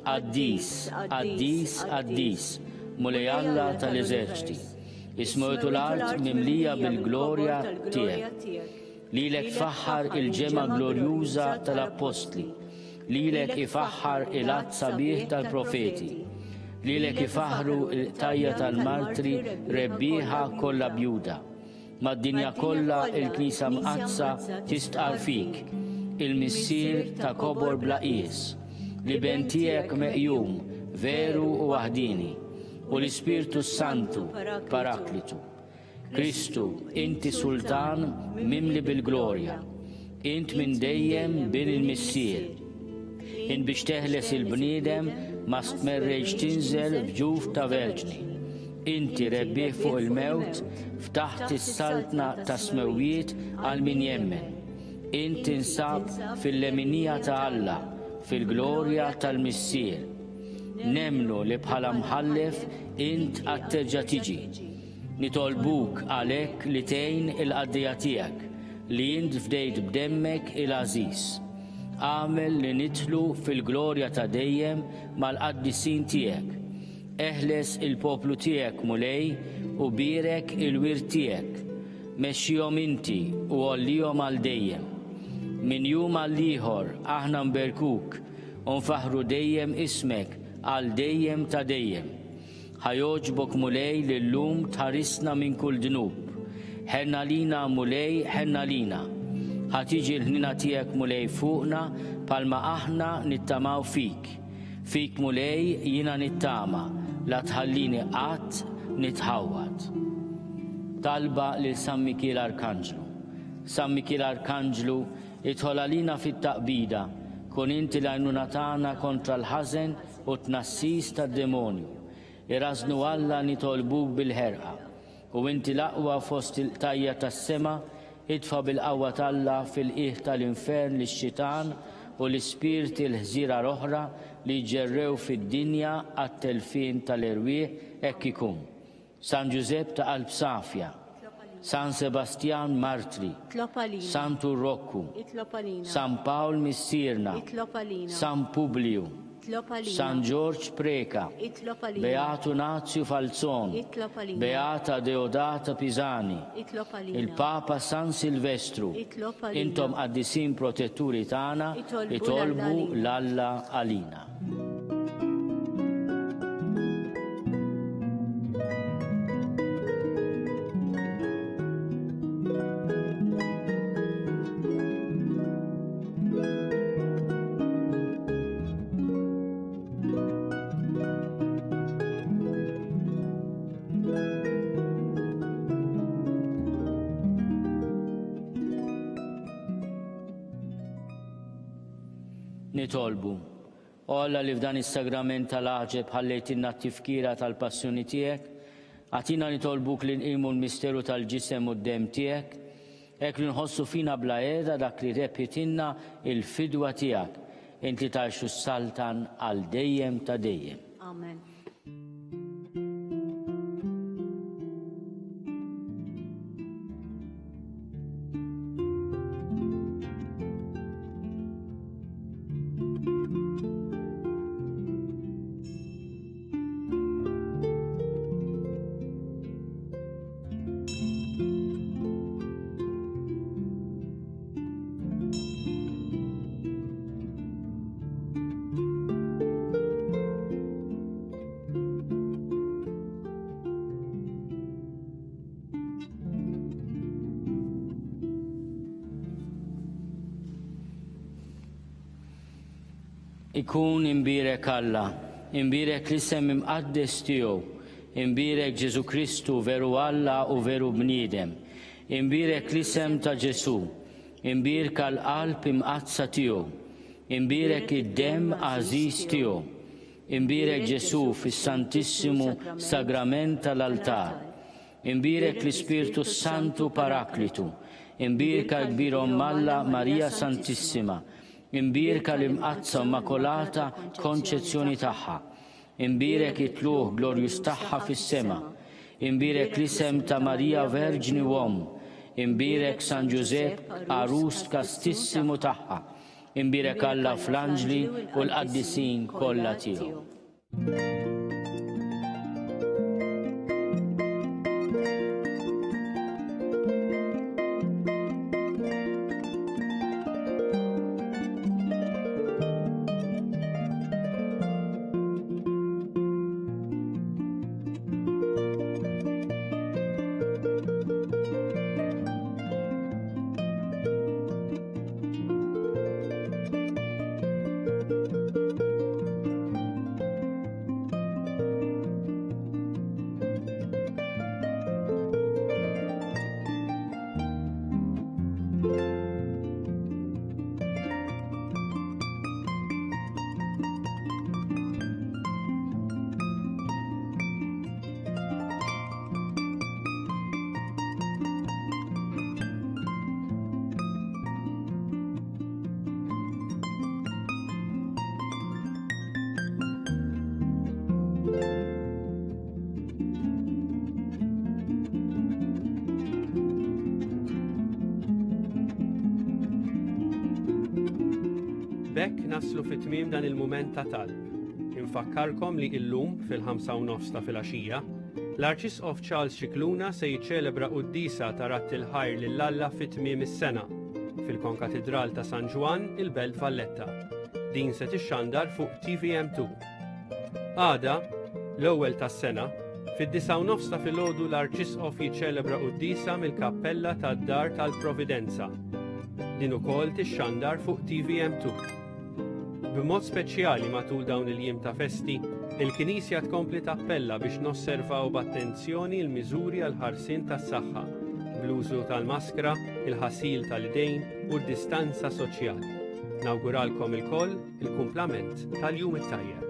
Qaddis, qaddis, qaddis, mulej Alla tal-eżerċiti. Ismewtu l-art mimlija bil-glorja tiegħek. Lilek faħħar il-ġema glorjuża tal-apostli. Lilek ifaħħar il-att sabiħ tal-profeti. Lilek ifaħru il-tajja tal-martri rebbieħa kollha bjuda. Mad-dinja kollha il-Knisa mqazza tistqar fik. Il-missier ta' kobor bla qies. Li bentijek meqjum, veru u waħdini. U l-Ispirtu Santu, Paraklitu. Kristu, inti sultan mimli bil-glorja. Int minn dejjem bin il-missier. In biex teħles il-bniedem ma stmerreġ tinżel bġuf ta' verġni. Inti rebbieħ fuq il-mewt ftaħt is-saltna ta' smewiet għal min jemmen. Int insab fil-leminija ta' Alla, fil-glorja tal-Missier. Nemnu li bħala mħallef int għatterġa tiġi. Nitolbuk għalek li tgħin il-qaddija tiegħek li int fdejt b'demmek il-għażiż. Għamel li nidħlu fil-glorja ta' dejjem mal-qaddisin tiegħek. Eħles il-poplu tiegħek mulej u birek il-wir tiegħek. Mexxihom inti u għollihom għal dejjem. Min jum għal ieħor aħna nberkuk u nfaħru dejjem ismek għal dejjem ta' dejjem. Ħajoġbok mulej li llum tħarisna minn kull dnub. Ħenna lina mulej, ħenna lina. Ħatiġi l-ħnina tiegħek mulej fuqna palma aħna nittamaw fik. Fik mulej jina nittama, la tħallini qatt nitħawwad. Talba lil San Mikiel Arkanġlu. San Mikiel Arkanġlu, idħol għalina fit-taqbida, kun inti l-għajnuna tagħna kontra l-ħażen u tnassis tad-demonju. Irasnu Alla nitolbuk bil-ħerqa, u inti l-aqwa fost il-tajja tas-sema, idfa bil-qawwa t'Alla fil-qiegħ tal-infern lix-xitan u l-ispirti l-ħżira l-oħra li ġerrew fid-dinja għat-telfin tal-irwieħ hekk ikun. San Giuseppe ta' Qalb Safja, San Sebastian Martri, San Turrokku, San Paul Missirna, San Publiu, San George Preka, Beato Nazio Falzon, Beata Deodata Pisani, il-Papa San Silvestru, intom qaddisin protetturi tagħna itolbu l-Alla għalina. Nitolbu, Alla li f'dan is-sagrament tal-aġeb ħallejtilna t-tifkira tal-passjoni tiegħek, għatina nitolbuk li nqimu l-misteru tal-ġisem u d-dem tiegħek, hekk li nħossu fina bla qiegħda dak li repjitilna il-fidwa tiegħek, inti tgħixu s-saltan għal dejjem ta' dejjem. Amen. Ikun imbirek Alla, imbirek l-isem imqaddes tiegħu, imbirek Ġesu Kristu veru Alla u veru bniedem, imbirek l-isem ta' Ġesu, imbirka l-qalb imqazza tiegħu, imbirek id-dem għażiż tiegħu, imbirek Ġesu fis-Santissimu Sagrament tal-altar, imbirek l-Ispirtu Santu Paraklitu, imbirka kbirhom Alla Marija Santissima, imbirka l-imqazza immakolata konċezzjoni tagħha, imbirek it-tluħ glorjus tagħha fis-sema, imbirek l-isem ta' Marija Verġni Uom, imbirek San Giuseppe Arus kastissimu tagħha, imbirek Alla fl-anġli u l-qaddisin kollha tiegħu. Bekk naslu fit-tmiem dan il-mument ta' talb. Infakkarkom li illum fil-5:30 ta' filgħaxija l-Arċisqof Charles Scicluna se jiċċelebra qudiesa ta' Ratt il-Ħajr lill-Alla fit-tmiem is-sena fil-Konkatedral ta' San Ġwan il-Belt Valletta. Din se tixxandar fuq TVM2. Għada, l-ewwel tas-sena, fid-9:30 ta' filgħodu l-Arċisqof jiċċelebra qudiesa mill-Kappella tad-Dar tal-Providenza. Din ukoll tixxandar fuq TVM2. B'mod speċjali matul dawn il-jiem ta' festi, il-Knisja tkompli tappella biex nosservaw b'attenzjoni l-miżuri għal ħarsien tas-saħħa, bl-użu tal-maskra, il-ħasil tal-idejn u d-distanza soċjali. Nawguralkom ilkoll il-kumplament tal-jum it-tajjeb.